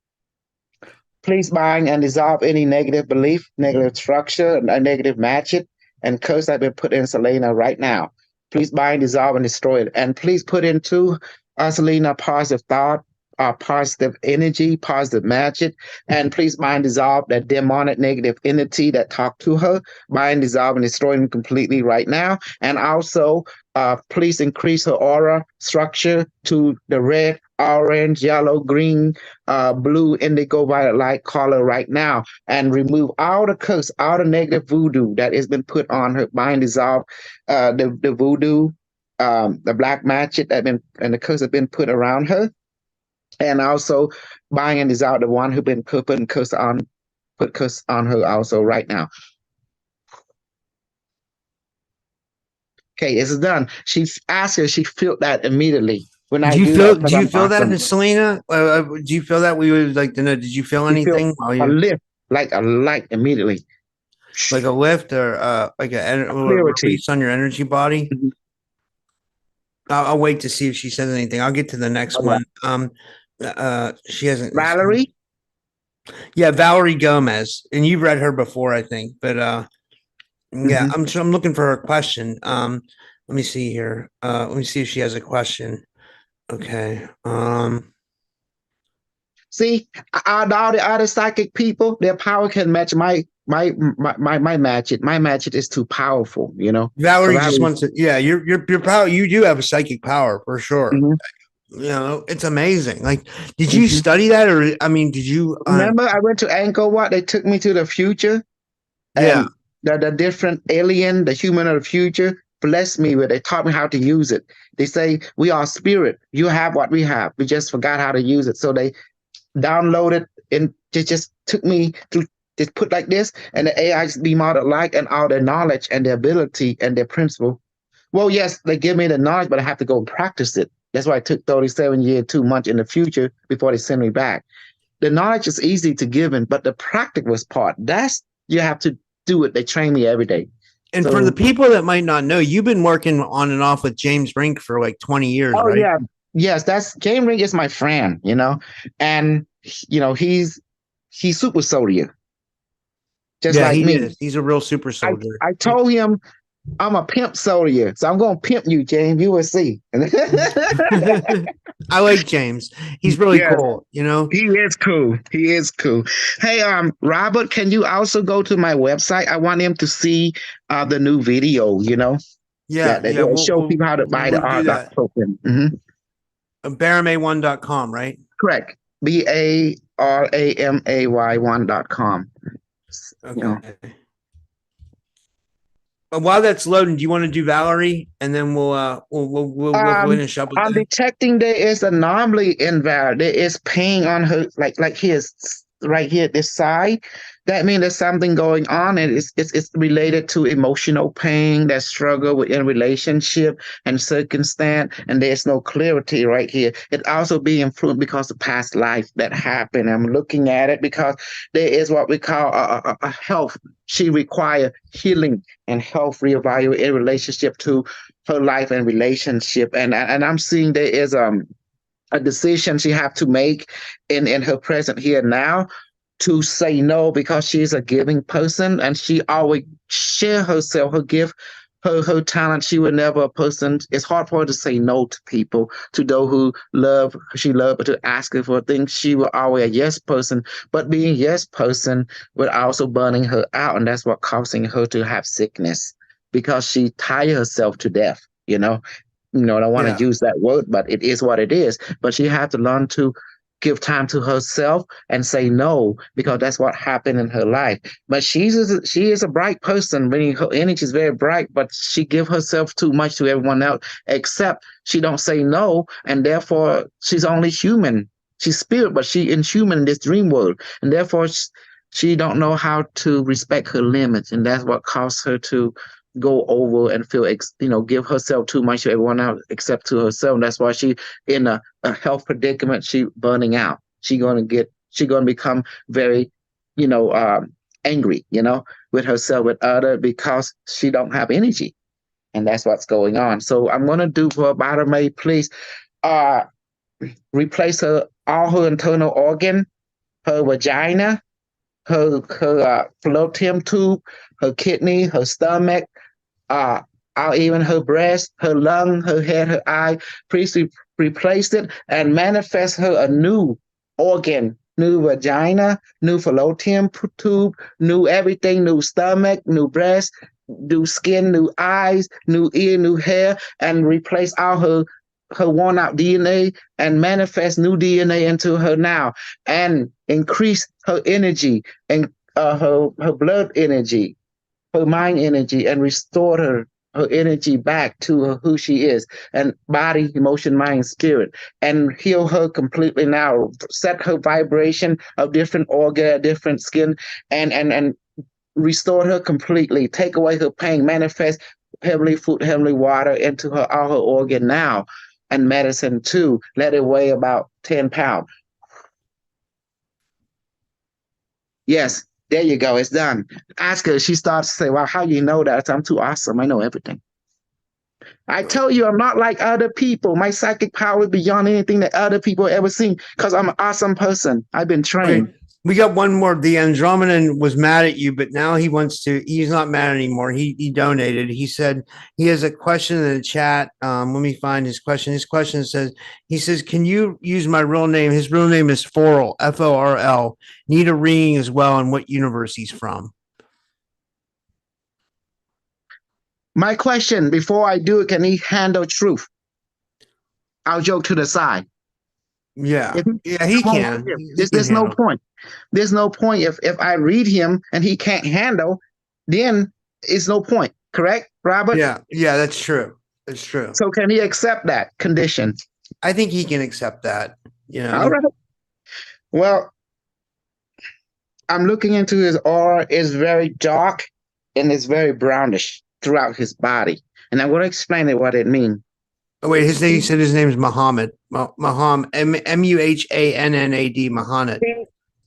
please bind and dissolve any negative belief, negative structure, a negative match it, and curse that been put in Selena right now. Please bind, dissolve, and destroy it. And please put into Selena positive thought, positive energy, positive magic, and please bind, dissolve that demonic negative entity that talked to her, bind, dissolve, and destroy them completely right now. And also, please increase her aura structure to the red, orange, yellow, green, blue, indigo, violet light color right now, and remove all the curse, all the negative voodoo that has been put on her. Bind, dissolve the voodoo, the black magic that been and the curse have been put around her, and also bind and dissolve the one who been putting curse on, put curse on her also right now. Okay, it's done. She asked her, she felt that immediately. When I do that, Do you I'm feel that, awesome. Selena? Do you feel that? We would like to know. Did you feel She felt anything while a you're lift, like a light immediately. like a lift or like a Clarity. release on your energy body? Mhm. I'll wait to see if she says anything. I'll get to the next Oh, yeah. one. She hasn't. Valerie? Yeah, Valerie Gomez, and you've read her before, I think. But yeah, Mhm. I'm looking for her question. Let me see here. Let me see if she has a question. Okay. See, all the other psychic people, their power can match my magic. My magic is too powerful, you know. So Valerie just Valerie, wants to. Yeah, your power. You do have a psychic power for sure. mhm, You know, it's amazing. Like, did you mhm. study that, or I mean, did you? Remember, I went to Angkor Wat. They took me to the future, Yeah, and the different alien, the human of the future, blessed me with. They taught me how to use it. They say we are spirit. You have what we have. We just forgot how to use it. So they downloaded and it just took me to just put like this, and the AI just be modeled like, and all their knowledge and their ability and their principle. Well, yes, they give me the knowledge, but I have to go and practice it. That's why it took 37 years, 2 months in the future before they send me back. The knowledge is easy to give in, but the practical part, that's you have to do it. They train me every day. and for the So, people that might not know, you've been working on and off with James Rink for like 20 years, oh right? yeah, yes, that's Game Ring is my friend, you know, and he's super soldier, just Yeah, like he me. is. He's a real super I soldier. I told him I'm a pimp soldier, so I'm gonna pimp you, James. You will see. I like James. He's really Yes, cool, you know? he is cool. He is cool. Hey, Robert, can you also go to my website? I want him to see the new video. You know Yeah, that yeah, will show people how to buy the we'll do art that. token. Mhm. Baramay1.com, right? Correct. BARAMAY1.com. You know. Okay. But while that's loading, do you want to do Valerie, and then we'll Um, finish up with I'm that? detecting there is an anomaly invalid. There is pain on her, like here's right here this side. That means there's something going on, and it's related to emotional pain, that struggle within relationship and circumstance, and there's no clarity right here. It also be influenced because of past life that happened. I'm looking at it because there is what we call a health. She require healing and health reevaluate in relationship to her life and relationship, and I'm seeing there is a decision she have to make in her present here now to say no, because she's a giving person and she always share herself, her gift, her talent. She would never a person. It's hard for her to say no to people, to those who love she love, but to ask her for things. She will always a yes person, but being yes person would also burning her out, and that's what causing her to have sickness because she tire herself to death. I don't want to Yeah, use that word, but it is what it is. But she had to learn to give time to herself and say no, because that's what happened in her life. But she is a bright person, meaning her energy is very bright, but she give herself too much to everyone else, except she don't say no, and therefore she's only human. She's spirit, but she is human in this dream world, and therefore she don't know how to respect her limits, and that's what caused her to go over and feel give herself too much to everyone else except to herself. And that's why she in a health predicament. She burning out. She gonna become very you know angry with herself, with other, because she don't have energy, and that's what's going on. So I'm gonna do for Bottom May, please uh replace her all her internal organ, her vagina, her fallopian tube, her kidney, her stomach, or even her breast, her lung, her head, her eye. Priest replaced it and manifest her a new organ, new vagina, new fallopian tube, new everything, new stomach, new breast, new skin, new eyes, new ear, new hair, and replace all her worn out DNA and manifest new DNA into her now and increase her energy and her blood energy, her mind energy, and restore her energy back to her, who she is, and body, emotion, mind, spirit, and heal her completely now. Set her vibration of different organ, different skin, and restore her completely. Take away her pain. Manifest heavenly food, heavenly water into her all her organ now, and medicine too. Let it weigh about 10 pounds. Yes, there you go. It's done. Ask her. She starts to say, "Well, how you know that?" I'm too awesome. I know everything. I tell you, I'm not like other people. My psychic power is beyond anything that other people ever seen because I'm an awesome person. I've been trained. Okay. We got one more. The Andromedan was mad at you, but now he wants to. He's not mad anymore. He donated. He said he has a question in the chat. Let me find his question. His question says, he says, "Can you use my real name?" His real name is Forl, Forl. Need a reading as well, and what universe he's from. My question before I do it, can he handle truth? I'll joke to the side. Yeah, If yeah, he can. He can there's no handle. point. There's no point if I read him and he can't handle, then it's no point. Correct, Robert? Yeah, yeah, that's true. That's true. So can he accept that condition? I think he can accept that. You All know. right. Well, I'm looking into his aura. It's very dark and it's very brownish throughout his body. And I'm going to explain it what it means. Oh wait, his name. You said his name is Muhammad. Muhammad. Muhannad. Muhammad.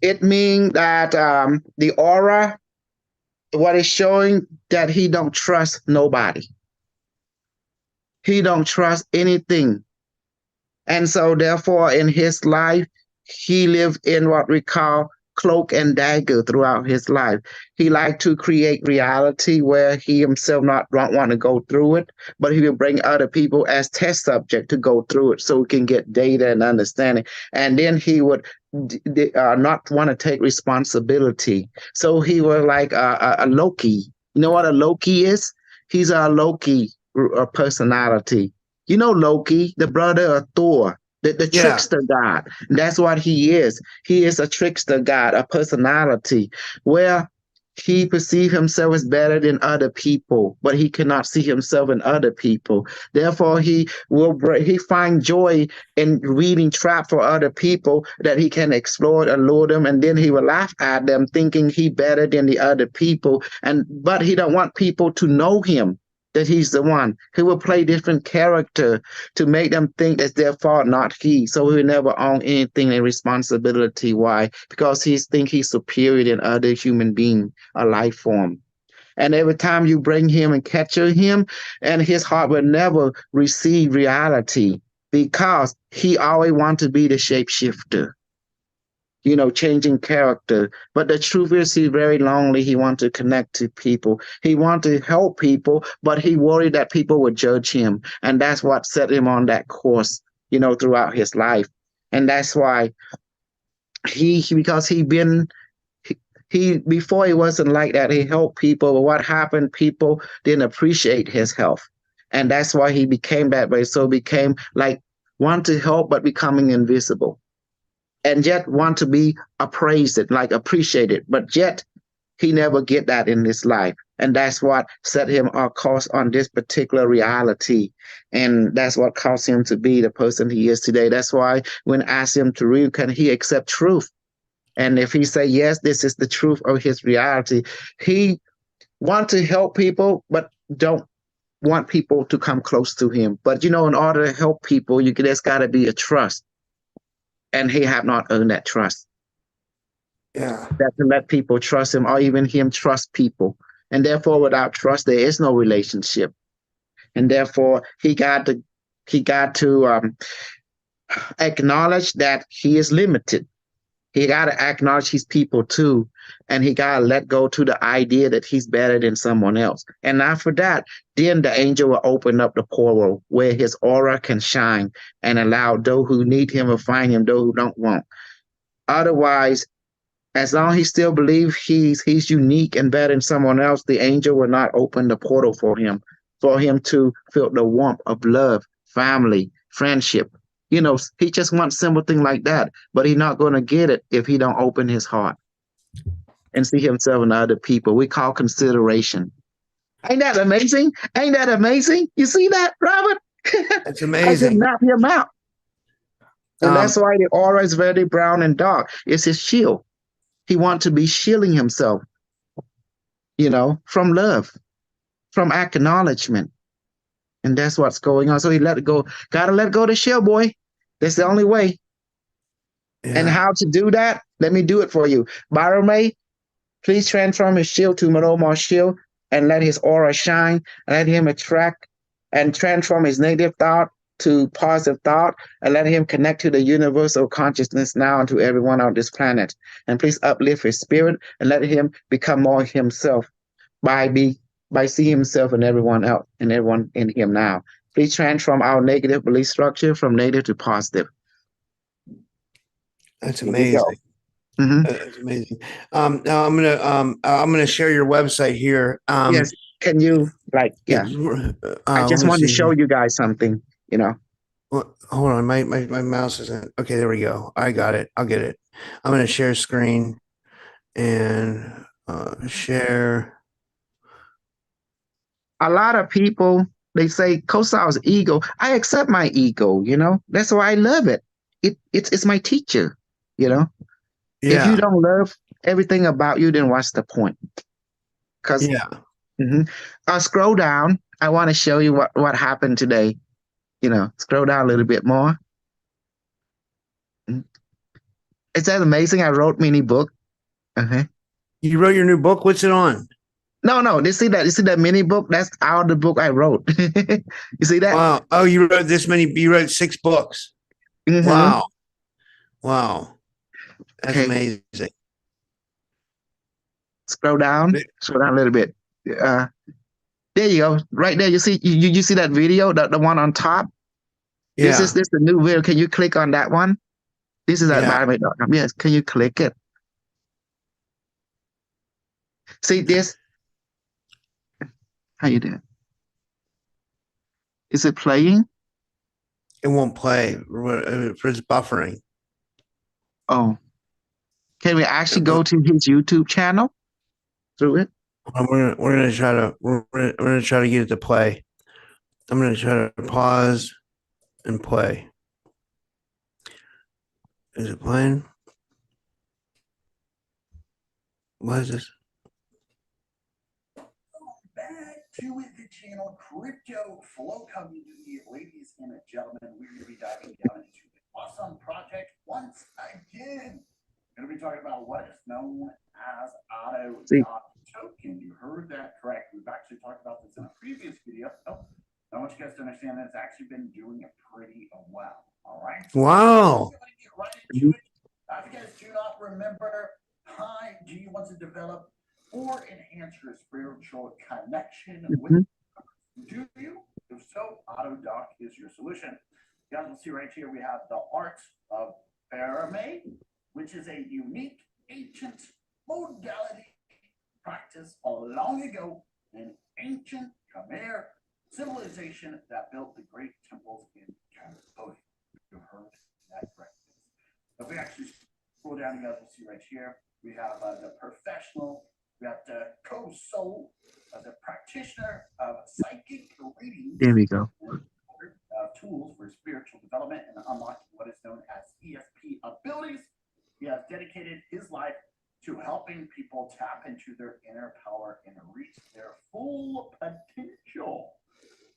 It means that the aura, what is showing that he don't trust nobody. He don't trust anything. And so therefore in his life, he lived in what we call cloak and dagger throughout his life. He liked to create reality where he himself not don't want to go through it, but he will bring other people as test subject to go through it so we can get data and understanding. And then he would not want to take responsibility. So he was like a Loki. You know what a Loki is? He's a Loki personality. You know Loki, the brother of Thor, the Yeah. trickster god. That's what he is. He is a trickster god, a personality where he perceives himself as better than other people, but he cannot see himself in other people. Therefore, he find joy in reading trap for other people that he can exploit and lure them, and then he will laugh at them, thinking he better than the other people. But he don't want people to know him, that he's the one. He will play different character to make them think it's their fault, not he. So he will never own anything and responsibility. Why? Because he think he's superior than other human being, a life form. And every time you bring him and capture him, and his heart will never receive reality because he always want to be the shapeshifter, changing character. But the truth is he's very lonely. He wants to connect to people. He wants to help people, but he worried that people would judge him. And that's what set him on that course, throughout his life. And that's why because he before he wasn't like that. He helped people, but what happened, people didn't appreciate his health. And that's why he became that way. So became like want to help, but becoming invisible. And yet want to be appraised, like appreciated, but yet he never get that in his life. And that's what set him on course on this particular reality. And that's what caused him to be the person he is today. That's why when I asked him to read, can he accept truth? And if he say, yes, this is the truth of his reality, he want to help people, but don't want people to come close to him. But, in order to help people, there's got to be a trust. And he have not earned that trust. Yeah. That to let people trust him or even him trust people. And therefore, without trust, there is no relationship. And therefore, he got to acknowledge that he is limited. He got to acknowledge his people too. And he got to let go to the idea that he's better than someone else. And after that, then the angel will open up the portal where his aura can shine and allow those who need him to find him, those who don't want. Otherwise, as long as he still believes he's unique and better than someone else, the angel will not open the portal for him to feel the warmth of love, family, friendship. He just wants simple thing like that, but he's not going to get it if he don't open his heart and see himself in other people. We call consideration. Ain't that amazing? Ain't that amazing? You see that, Robert? It's I just amazing. knocked him out. And Um, that's why the aura is very brown and dark. It's his shield. He wants to be shielding himself, from love, from acknowledgement. And that's what's going on. So he let it go. Gotta let go of the shield, boy. That's the only way. And yeah. how to do that? Let me do it for you. Barome, please transform his shield to Maroma shield and let his aura shine. Let him attract and transform his negative thought to positive thought and let him connect to the universal consciousness now and to everyone on this planet. And please uplift his spirit and let him become more himself by seeing himself and everyone else and everyone in him now. Please transform our negative belief structure from negative to positive. That's Here we go. amazing. Mm-hmm. That's amazing. Now I'm gonna share your website here. Yes. Can you yeah. I Let just me wanted to see show here. you guys something, Hold on, my mouse isn't okay. There we go. I got it. I'll get it. I'm gonna share screen and share. A lot of people they say Kosol's ego. I accept my ego. That's why I love it. It's my teacher, you know. If you Yeah, don't love everything about you, then what's the point? Because yeah. I'll scroll down. I want to show you what happened today. Scroll down a little bit more. Mhm. Is that amazing? I wrote mini book. Okay. You wrote your new book. What's it on? No. You see that? You see that mini book? That's out of the book I wrote. You see that? Wow. Oh, you wrote this many. You wrote 6 books. Mm-hmm. Wow. Wow. That's Okay. amazing. Scroll down. Scroll down a little bit. Uh, there you go. Right there. You see you see that video, the one on top? This is Yeah. the new video. Can you click on that one? This is at Yeah. Maritime. Yes, can you click it? See this? How you doing? Is it playing? It won't play for its buffering. Oh, can we actually go to his YouTube channel through it? We're gonna try to get it to play. I'm gonna try to pause and play. Is it playing? What is this? Back to the channel Crypto Flow Community, ladies and gentlemen. We're going to be diving down into the awesome project once again. Going to be talking about what is known as Auto See, Token. You heard that correct. We've actually talked about this in a previous video. I want you guys to understand that it's actually been doing it pretty well. All right. So Wow. we're going to get right into it. If you guys do not remember, hi, do you want to develop or enhance your spiritual connection with mhm. do you? If so, AutoDoc is your solution. You guys will see right here we have the art of Barame, which is a unique ancient modality practiced long ago in ancient Khmer civilization that built the great temples in Cambodia. You heard that correctly. If we actually scroll down, you guys will see right here, we have the professional. We got Kosol as a practitioner of psychic readings There we go. and tools for spiritual development and unlocking what is known as TSP abilities. He has dedicated his life to helping people tap into their inner power and reach their full potential.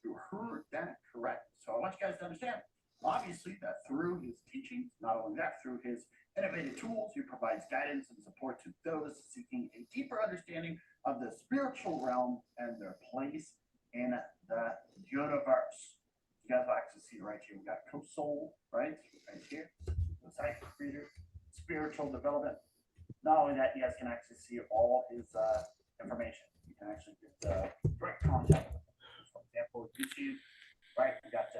You heard that correct. So I want you guys to understand, obviously, that through his teachings, not only that, through his innovative tools, he provides guidance and support to those seeking a deeper understanding of the spiritual realm and their place in the universe. You guys will actually see right here, we got Kosol, right here, the psychic reader, spiritual development. Not only that, you guys can actually see all his information. You can actually get direct contact with him. For example, YouTube, right? We got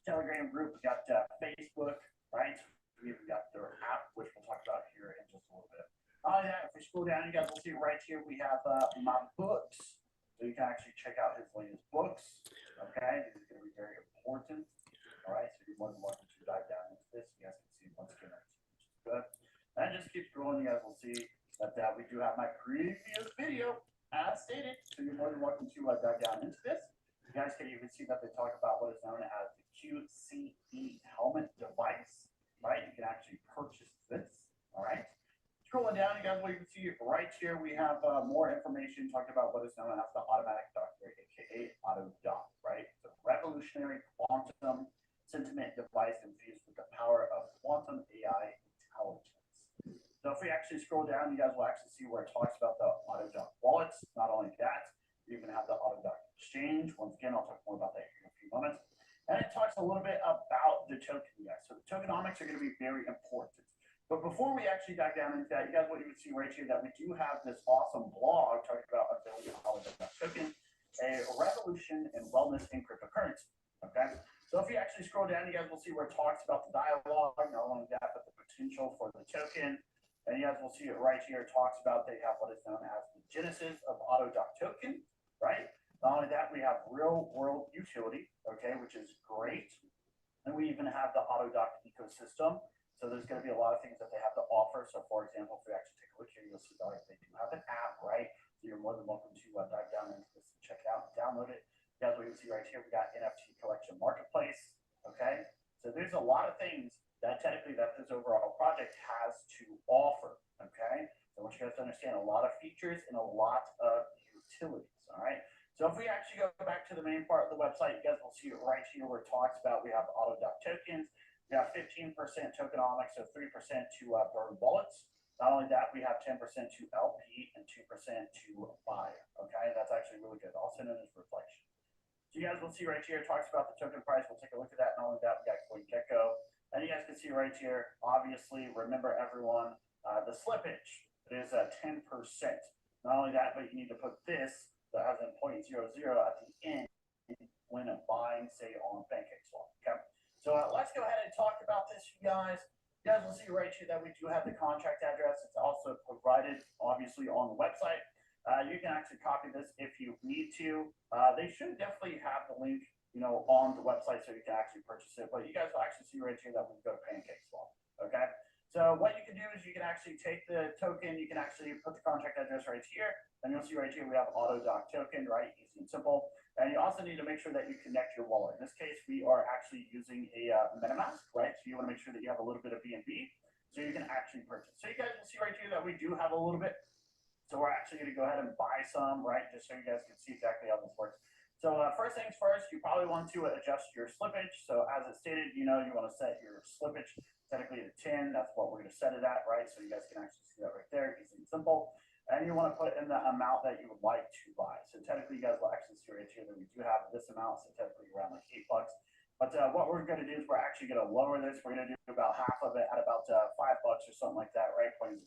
Telegram group, we got Facebook, right? We even got their app, which we'll talk about here in just a little bit. Yeah, if we scroll down, you guys will see right here we have my books. So you can actually check out his latest books. Okay, this is going to be very important. All right, so you're more than welcome to dive down into this. You guys can see once again, which is good. And just keep scrolling, you guys will see that we do have my previous video as stated. So you're more than welcome to dive down into this. You guys can even see that they talk about what is known as the QCE helmet device, right? You can actually purchase this, all right? Scrolling down, you guys will even see right here, we have more information talking about what is known as the automatic dock here, aka auto dock, right? It's a revolutionary quantum sentiment device infused with the power of quantum AI intelligence. So if we actually scroll down, you guys will actually see where it talks about the auto dock wallets. Not only that, you even have the auto dock exchange. Once again, I'll talk more about that here in a few moments. And it talks a little bit about the token, guys. So the tokenomics are going to be very important. But before we actually dive down into that, you guys will even see right here that we do have this awesome blog talking about unveiling the auto dock token, a revolution in wellness in cryptocurrency. Okay. So if you actually scroll down, you guys will see where it talks about the dialogue, not only that, but the potential for the token. And you guys will see it right here. It talks about they have what is known as the genesis of auto dock token, right? Not only that, we have real world utility, okay, which is great. And we even have the auto dock ecosystem. So there's going to be a lot of things that they have to offer. So for example, if we actually take a look here, you'll see that they do have an app, right? So you're more than welcome to dive down into this and check it out and download it. You guys will even see right here, we got NFT collection marketplace, okay? So there's a lot of things that technically that this overall project has to offer, okay? So I want you guys to understand a lot of features and a lot of utilities, all right? So if we actually go back to the main part of the website, you guys will see it right here where it talks about we have auto dock tokens. We have 15% tokenomics, so 3% to burn bullets. Not only that, we have 10% to LP and 2% to buyer, okay? That's actually really good, also known as reflection. So you guys will see right here, it talks about the token price. We'll take a look at that. Not only that, we got CoinGecko. And you guys can see right here, obviously, remember everyone, the slippage is 10%. Not only that, but you need to put this as in 0.00 at the end when buying, say, on PancakeSwap, okay? So let's go ahead and talk about this, you guys. You guys will see right here that we do have the contract address. It's also provided, obviously, on the website. You can actually copy this if you need to. They should definitely have the link, on the website so you can actually purchase it. But you guys will actually see right here that we go to PancakeSwap. Okay. So what you can do is you can actually take the token. You can actually put the contract address right here. And you'll see right here we have auto dock token, right? Easy and simple. And you also need to make sure that you connect your wallet. In this case, we are actually using a MetaMask, right? So you want to make sure that you have a little bit of BNB so you can actually purchase. So you guys will see right here that we do have a little bit. So we're actually going to go ahead and buy some, right? Just so you guys can see exactly how this works. So first things first, you probably want to adjust your slippage. So as it stated, you want to set your slippage technically to 10. That's what we're going to set it at, right? So you guys can actually see that right there, easy and simple. And you want to put in the amount that you would like to buy. So technically, you guys will actually see right here that we do have this amount, so technically around like $8. But what we're going to do is we're actually going to lower this. We're going to do about half of it at about $5 or something like that, right? 0.07.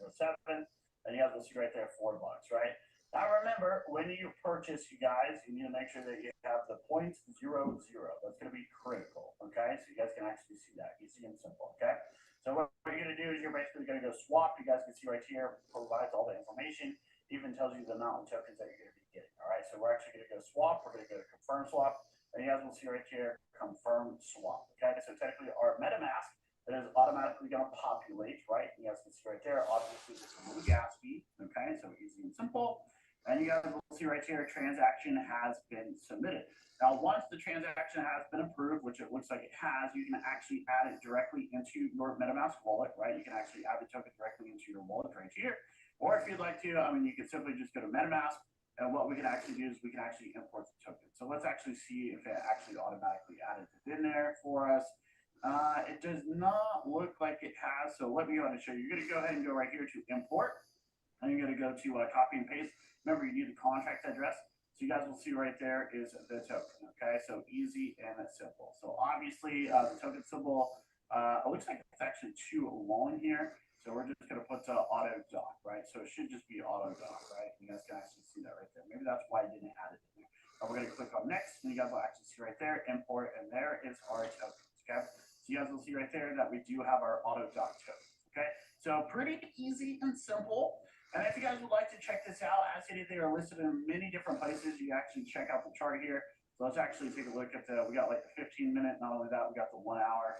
And you guys will see right there $4, right? Now remember, when you purchase, you guys, you need to make sure that you have the 0.00. That's going to be critical, okay? So you guys can actually see that, easy and simple, okay? So what you're going to do is you're basically going to go swap. You guys can see right here, provides all the information, even tells you the amount of tokens that you're going to be getting, all right? So we're actually going to go swap. We're going to go to confirm swap. And you guys will see right here, confirm swap, okay? So technically our MetaMask, it is automatically going to populate, right? You guys can see right there, obviously it's a little gas fee, okay? So easy and simple. And you guys will see right here, transaction has been submitted. Now, once the transaction has been approved, which it looks like it has, you can actually add it directly into your MetaMask wallet, right? You can actually add the token directly into your wallet right here. Or if you'd like to, you can simply just go to MetaMask. And what we can actually do is we can actually import the token. So let's actually see if it actually automatically added it in there for us. It does not look like it has. So let me go ahead and show you. You're going to go ahead and go right here to import. And you're going to go to copy and paste. Remember, you need the contract address. So you guys will see right there is the token. Okay, so easy and simple. So obviously the token symbol, it looks like it's actually too long here. So we're just going to put auto dock, right? So it should just be auto dock, right? You guys can actually see that right there. Maybe that's why I didn't add it in there. We're going to click on next, and you guys will actually see right there, import, and there is our tokens, okay? So you guys will see right there that we do have our auto dock tokens, okay? So pretty easy and simple. And if you guys would like to check this out, as stated, they are listed in many different places. You actually check out the chart here. So let's actually take a look at we got like the 15-minute, not only that, we got the 1 hour.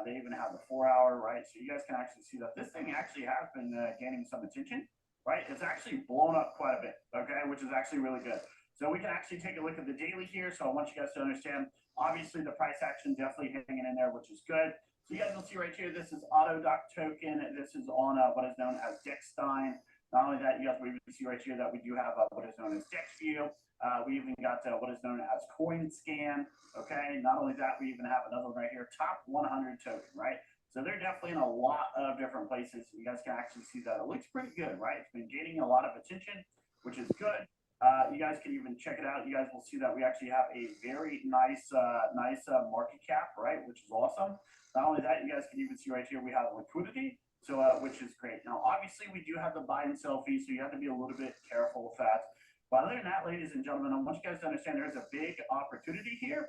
They even have the 4 hour, right? So you guys can actually see that this thing actually has been gaining some attention, right? It's actually blown up quite a bit, okay, which is actually really good. So we can actually take a look at the daily here. So I want you guys to understand, obviously the price action definitely hanging in there, which is good. So you guys will see right here, this is auto dock token. This is on what is known as Dexstein. Not only that, you guys will even see right here that we do have what is known as DexView. We even got what is known as Coin Scan. Okay. Not only that, we even have another one right here, top 100 token, right? So they're definitely in a lot of different places. You guys can actually see that it looks pretty good, right? It's been gaining a lot of attention, which is good. You guys can even check it out. You guys will see that we actually have a very nice market cap, right? Which is awesome. Not only that, you guys can even see right here, we have liquidity. So, which is great. Now, obviously, we do have the buy and sell fee, so you have to be a little bit careful with that. But other than that, ladies and gentlemen, I want you guys to understand there's a big opportunity here.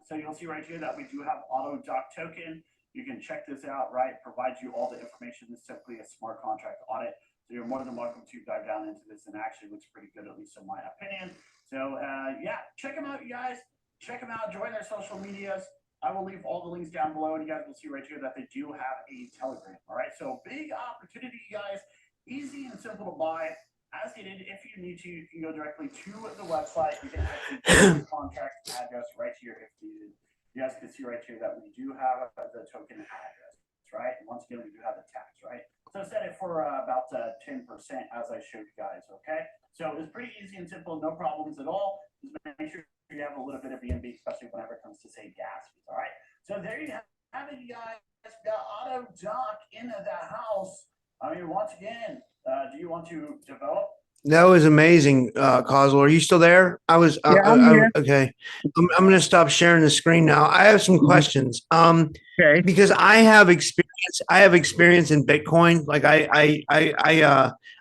So you'll see right here that we do have auto dock token. You can check this out, right? Provides you all the information. This is typically a smart contract audit. So you're more than welcome to dive down into this, and actually looks pretty good, at least in my opinion. So yeah, check them out, you guys. Check them out. Join their social medias. I will leave all the links down below, and you guys will see right here that they do have a Telegram. All right, so big opportunity, you guys. Easy and simple to buy. As stated, if you need to, you can go directly to the website. You can actually get the contract address right here if needed. You guys can see right here that we do have the token address, right? And once again, we do have the tax, right? So I set it for about 10% as I showed you guys, okay? So it's pretty easy and simple, no problems at all. Just make sure you have a little bit of BNB, especially whenever it comes to, say, gas fees, all right? So there you have it, you guys. Got auto dock into the house. I mean, once again, do you want to develop? That was amazing, Kosol. Are you still there? Yeah, I'm here. Okay. I'm going to stop sharing the screen now. I have some questions. Okay. Because I have experience in Bitcoin. Like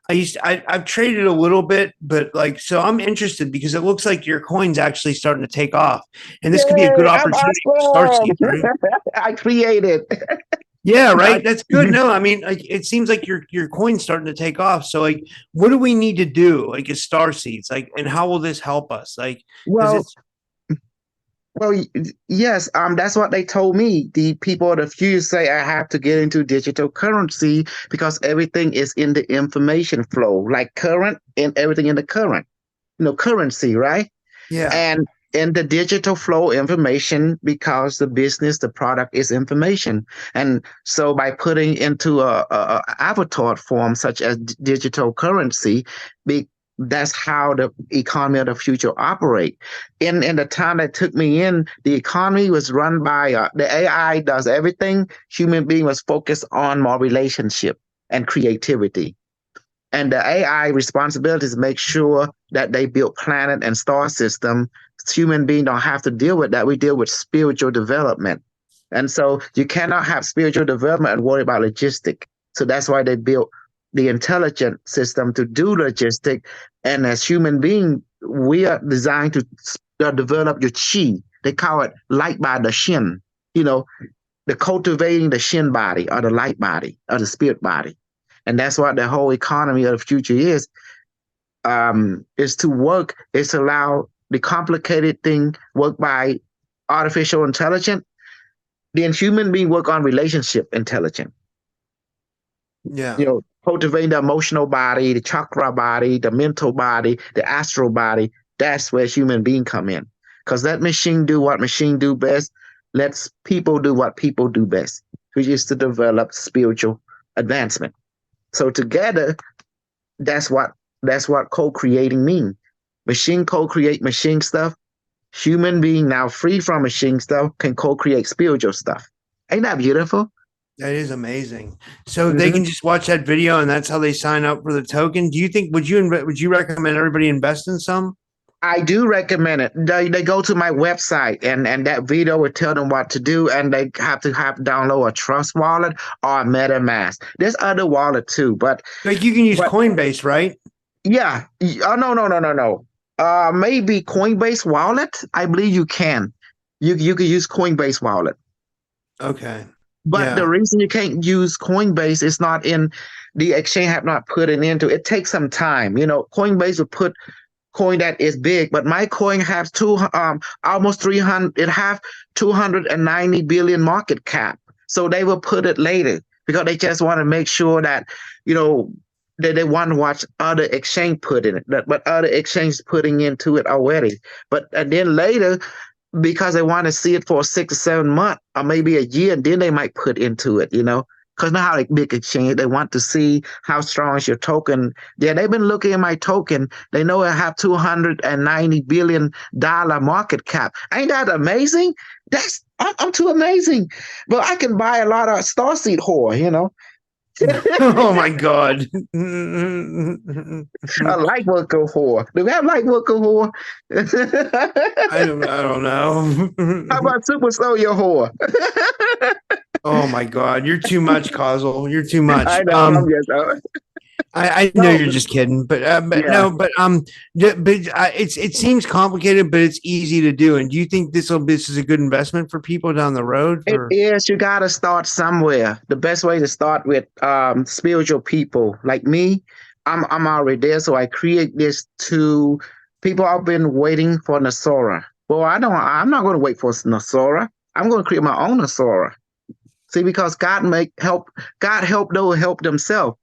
I've traded a little bit, but like, so I'm interested because it looks like your coin's actually starting to take off, and this could be a good Yay, I'm opportunity to start awesome. seeing, right? I created. Yeah, right. That's good. No, I mean, like, it seems like your coin's starting to take off. So, like, what do we need to do, like, as star seeds, like, and how will this help us? Like, because Well, it's yes, that's what they told me. The people of the future say I have to get into digital currency because everything is in the information flow, like current and everything in the current, currency, right? yeah, And in the digital flow information, because the business, the product is information. And so by putting into a avatar form such as digital currency, that's how the economy of the future operate. In the time that took me in, the economy was run by the AI does everything. Human being was focused on more relationship and creativity. And the AI responsibility is to make sure that they build planet and star system. Human beings don't have to deal with that. We deal with spiritual development. And so you cannot have spiritual development and worry about logistic. So that's why they built the intelligent system to do logistic. And as human beings, we are designed to develop your chi. They call it light by the shin, the cultivating the shin body or the light body or the spirit body. And that's what the whole economy of the future is to work, is to allow the complicated thing work by artificial intelligence, then human being work on relationship intelligence. yeah, Cultivating the emotional body, the chakra body, the mental body, the astral body. That's where human being come in. Because let machine do what machine do best. Let's people do what people do best, which is to develop spiritual advancement. So together, that's what co-creating means. Machine co-create machine stuff. Human being now free from machine stuff can co-create spiritual stuff. Ain't that beautiful? that is amazing. So they can just watch that video, and that's how they sign up for the token. Do you think would you recommend everybody invest in some? I do recommend it. They go to my website and that video will tell them what to do, and they have to download a Trust wallet or a MetaMask. There's other wallet too, Like you can use but Coinbase, right? yeah. Oh, no. Maybe Coinbase wallet. I believe you can. You can use Coinbase wallet. Okay. But the Yeah. reason you can't use Coinbase is not in the exchange have not put it into. It takes some time. Coinbase will put coin that is big, but my coin has almost 300. It have 290 billion market cap. So they will put it later because they just want to make sure that you know that they want to watch other exchange put in it, but other exchange putting into it already. But and then later, because they want to see it for 6 or 7 months or maybe a year, and then they might put into it, Because now, like big exchange, they want to see how strong is your token. Yeah, they've been looking at my token. They know I have $290 billion market cap. Ain't that amazing? I'm too amazing. But I can buy a lot of Starseed whore. Oh my God. A light worker whore. Do we have light worker whore? I don't know. How about super soldier whore? Oh my God. You're too much, Kosol. You're too much. I know. I'm just I know no. you're just kidding, but Yeah. no, yeah, but it seems complicated, but it's easy to do. And do you think this is a good investment for people down the road? It is. You gotta start somewhere. The best way to start with spiritual people like me. I'm already there, so I create this to people. I've been waiting for Nasora. Well, I'm not going to wait for Nasora. I'm going to create my own Nasora. See, because God help those who help themselves.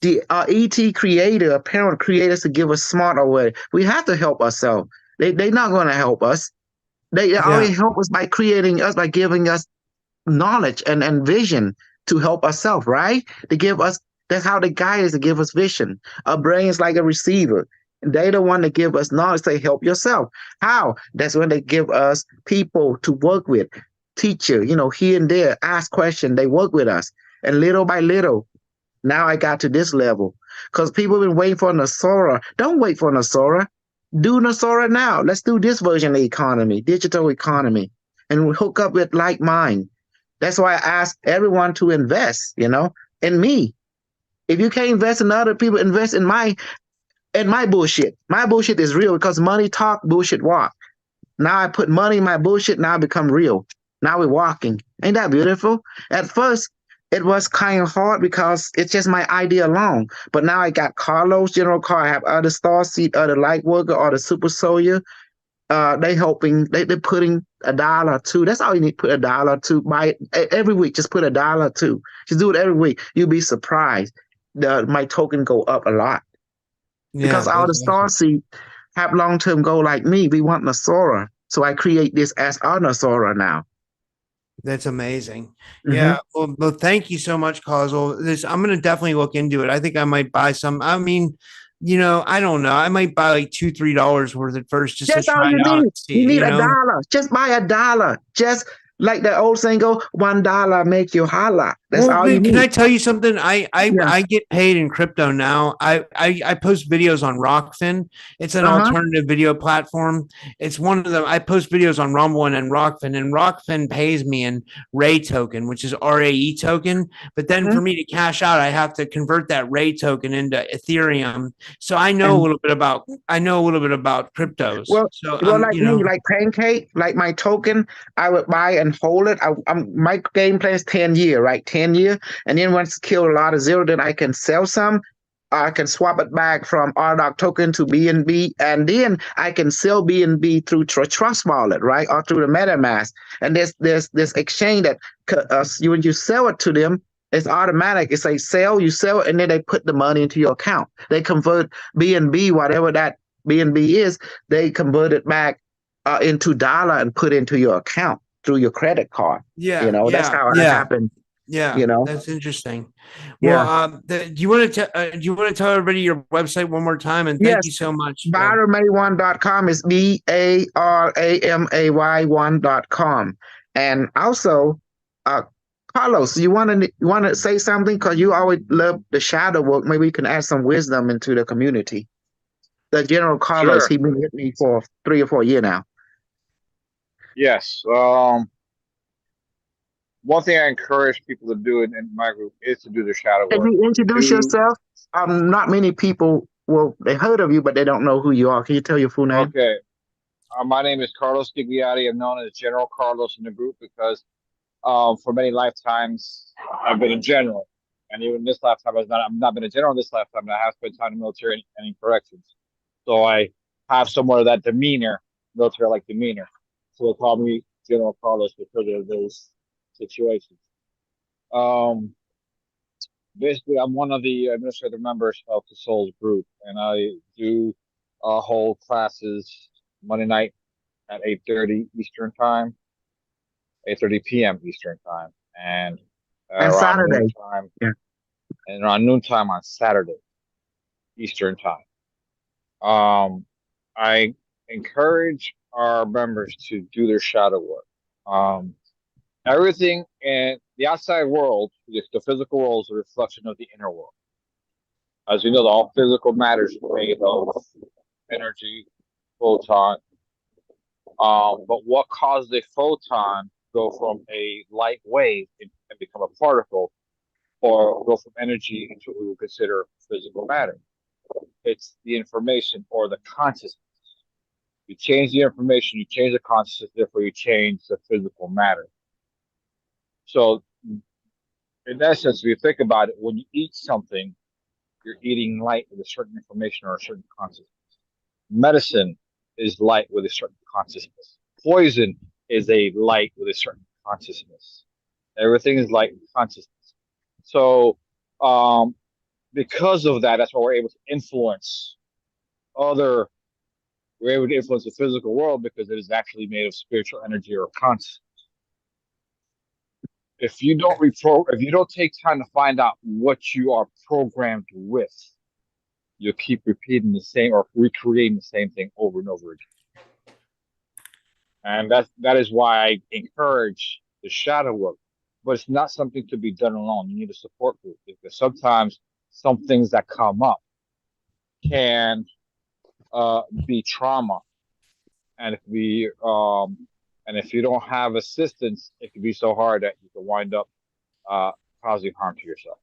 The ET creator, apparent creators to give us smarter way. We have to help ourselves. They're not going to help us. They Yeah. already help us by creating us, by giving us knowledge and vision to help ourselves, right? To give us, that's how they guide us, to give us vision. Our brain is like a receiver. They the one to give us knowledge, say help yourself. How? That's when they give us people to work with, teacher, here and there, ask questions, they work with us. And little by little, now I got to this level. Because people have been waiting for Nasora. Don't wait for Nasora. Do Nasora now. Let's do this version of the economy, digital economy, and we hook up with like mind. That's why I ask everyone to invest, in me. If you can't invest in other people, invest in my bullshit. My bullshit is real because money talk, bullshit walk. Now I put money in my bullshit, now I become real. Now we're walking. Ain't that beautiful? At first, it was kind of hard because it's just my idea alone. But now I got Carlos, General Carr, I have other Starseed, other light worker, or the super soldier. They helping, they're putting $1 or $2. That's all you need, put $1 or $2. Buy it every week. Just put $1 or $2. Just do it every week. You'll be surprised. My token go up a lot. Yeah. Because all the That's awesome. Starseed have long-term goal like me. We want Nasora. So I create this as our Nasora now. That's amazing. Mm-hmm. Yeah. Well, thank you so much, Causal. I'm going to definitely look into it. I think I might buy some. I mean, I don't know. I might buy like $2, $3 worth at first just to That's all try you it out need. and You see, need $1. Just buy $1. Just like the old saying go, $1 make you holla. That's Well, all you can need. I tell you something? I I, Yeah. I get paid in crypto now. I post videos on Rockfin. It's an Uh-huh. alternative video platform. It's one of them. I post videos on Rumble and Rockfin pays me in Ray token, which is RAE token. But then Mm-hmm. for me to cash out, I have to convert that Ray token into Ethereum. So I know a And little bit about cryptos. well, So well, I'm like me, like Pancake, like my token, I would buy and hold it. My game plan is 10 year, right? 10 year, and then once kill a lot of zero, then I can sell some. I can swap it back from RDoc token to BNB, and then I can sell BNB through Trust Wallet, right, or through the MetaMask. And there's this exchange that when you sell it to them, it's automatic. It's a sell, you sell it, and then they put the money into your account. They convert BNB, whatever that BNB is, they convert it back into dollar and put into your account through your credit card. yeah, That's yeah, how it yeah. happened. Yeah, that's interesting. Well, Yeah. do you want to tell everybody your website one more time? And thank Yes. you so much. Baramay1.com is BARAMA1.com. And also, Carlos, you want to say something? Because you always love the shadow work. Maybe you can add some wisdom into the community. the General Carlos, Sure. he been with me for 3 or 4 years now. Yes. One thing I encourage people to do in my group is to do their shadow Can work. you introduce yourself? Not many people, well, they heard of you, but they don't know who you are. Can you tell your full name? Okay. My name is Carlos Gigliotti. I'm known as General Carlos in the group because for many lifetimes I've been a general, and even this lifetime I'm not been a general. This lifetime, I have spent time in the military and in corrections, so I have somewhat of that demeanor, military-like demeanor. So they call me General Carlos because of those situations. Um, Basically, I'm one of the administrative members of the Souls group, and I do hold classes Monday night at 8:30 Eastern time, 8:30 p.m. Eastern time, and And around Saturday. noontime, Yeah. and around noontime on Saturday Eastern time. I encourage our members to do their shadow work. Um, Everything in the outside world, the physical world, is a reflection of the inner world. As we know, all physical matter is made of energy, photon. But what causes a photon to go from a light wave and become a particle, or go from energy into what we would consider physical matter? It's the information or the consciousness. You change the information, you change the consciousness, therefore you change the physical matter. So, in essence, if you think about it, when you eat something, you're eating light with a certain information or a certain consciousness. Medicine is light with a certain consciousness. Poison is a light with a certain consciousness. Everything is light and consciousness. So, um, because of that, that's why we're able to influence other. We're able to influence the physical world because it is actually made of spiritual energy or consciousness. If you don't take time to find out what you are programmed with, you'll keep repeating the same or recreating the same thing over and over again. And that is why I encourage the shadow work. But it's not something to be done alone. You need a support group because sometimes some things that come up can be trauma, and if you don't have assistance, it can be so hard that you can wind up uh, causing harm to yourself.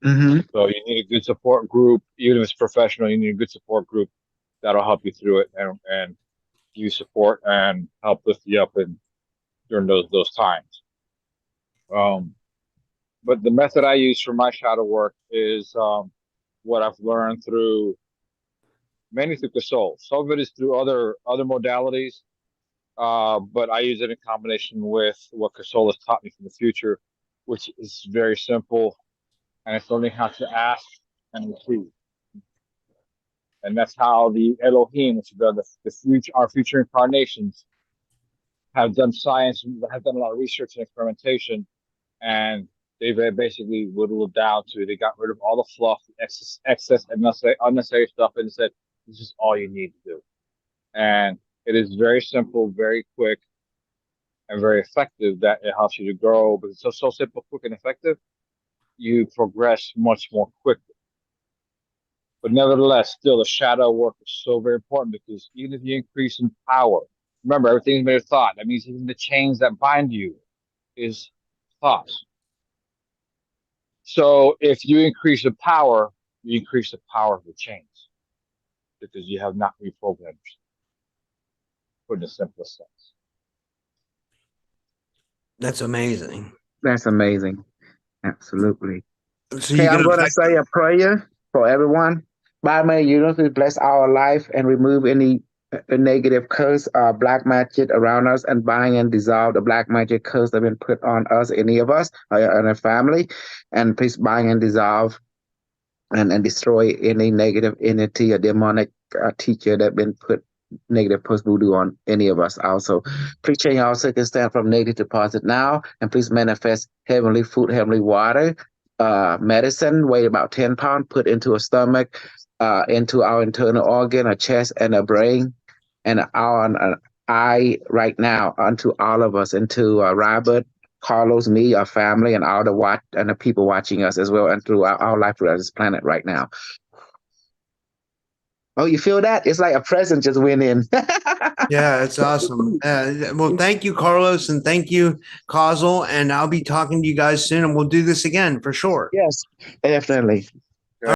Mm-hmm. So you need a good support group, even if it's professional. You need a good support group that'll help you through it and give you support and help lift you up during those times. But the method I use for my shadow work is what I've learned mainly through Kosol. Some of it is through other modalities, but I use it in combination with what Kosol has taught me from the future, which is very simple, and it's learning how to ask and receive. And that's how the Elohim, which are the future, our future incarnations, have done science, have done a lot of research and experimentation, and they've basically whittled it down to they got rid of all the fluff, excess and unnecessary stuff, and said this is all you need to do. And it is very simple, very quick, and very effective. That it helps you to grow, but it's so simple, quick, and effective. You progress much more quickly. But nevertheless, still the shadow work is so very important because even if you increase in power, remember everything is made of thought. That means even the chains that bind you is thoughts. So if you increase the power, you increase the power of the chains because you have not reprogrammed yourself. Put in the simplest sense. That's amazing. That's amazing. Absolutely. So Okay, you I'm can going to affect. say a prayer for everyone. By may universe bless our life and remove any negative curse, black magic around us, and bind and dissolve the black magic curse that have been put on us, any of us, and our family. And please bind and dissolve and destroy any negative entity or demonic teacher that been put negative post voodoo on any of us also. Please change our circumstance from negative to positive now, and please manifest heavenly food, heavenly water, medicine, weigh about 10 pounds, put into a stomach, into our internal organ, a chest, and a brain, and an eye right now unto all of us, into Robert, Carlos, me, our family, and all the people watching us as well, and throughout our life throughout this planet right now. Oh, you feel that? It's like a present just went in. Yeah, it's awesome. Well, thank you, Carlos, and thank you, Kosol. And I'll be talking to you guys soon, and we'll do this again for sure. Yes, definitely.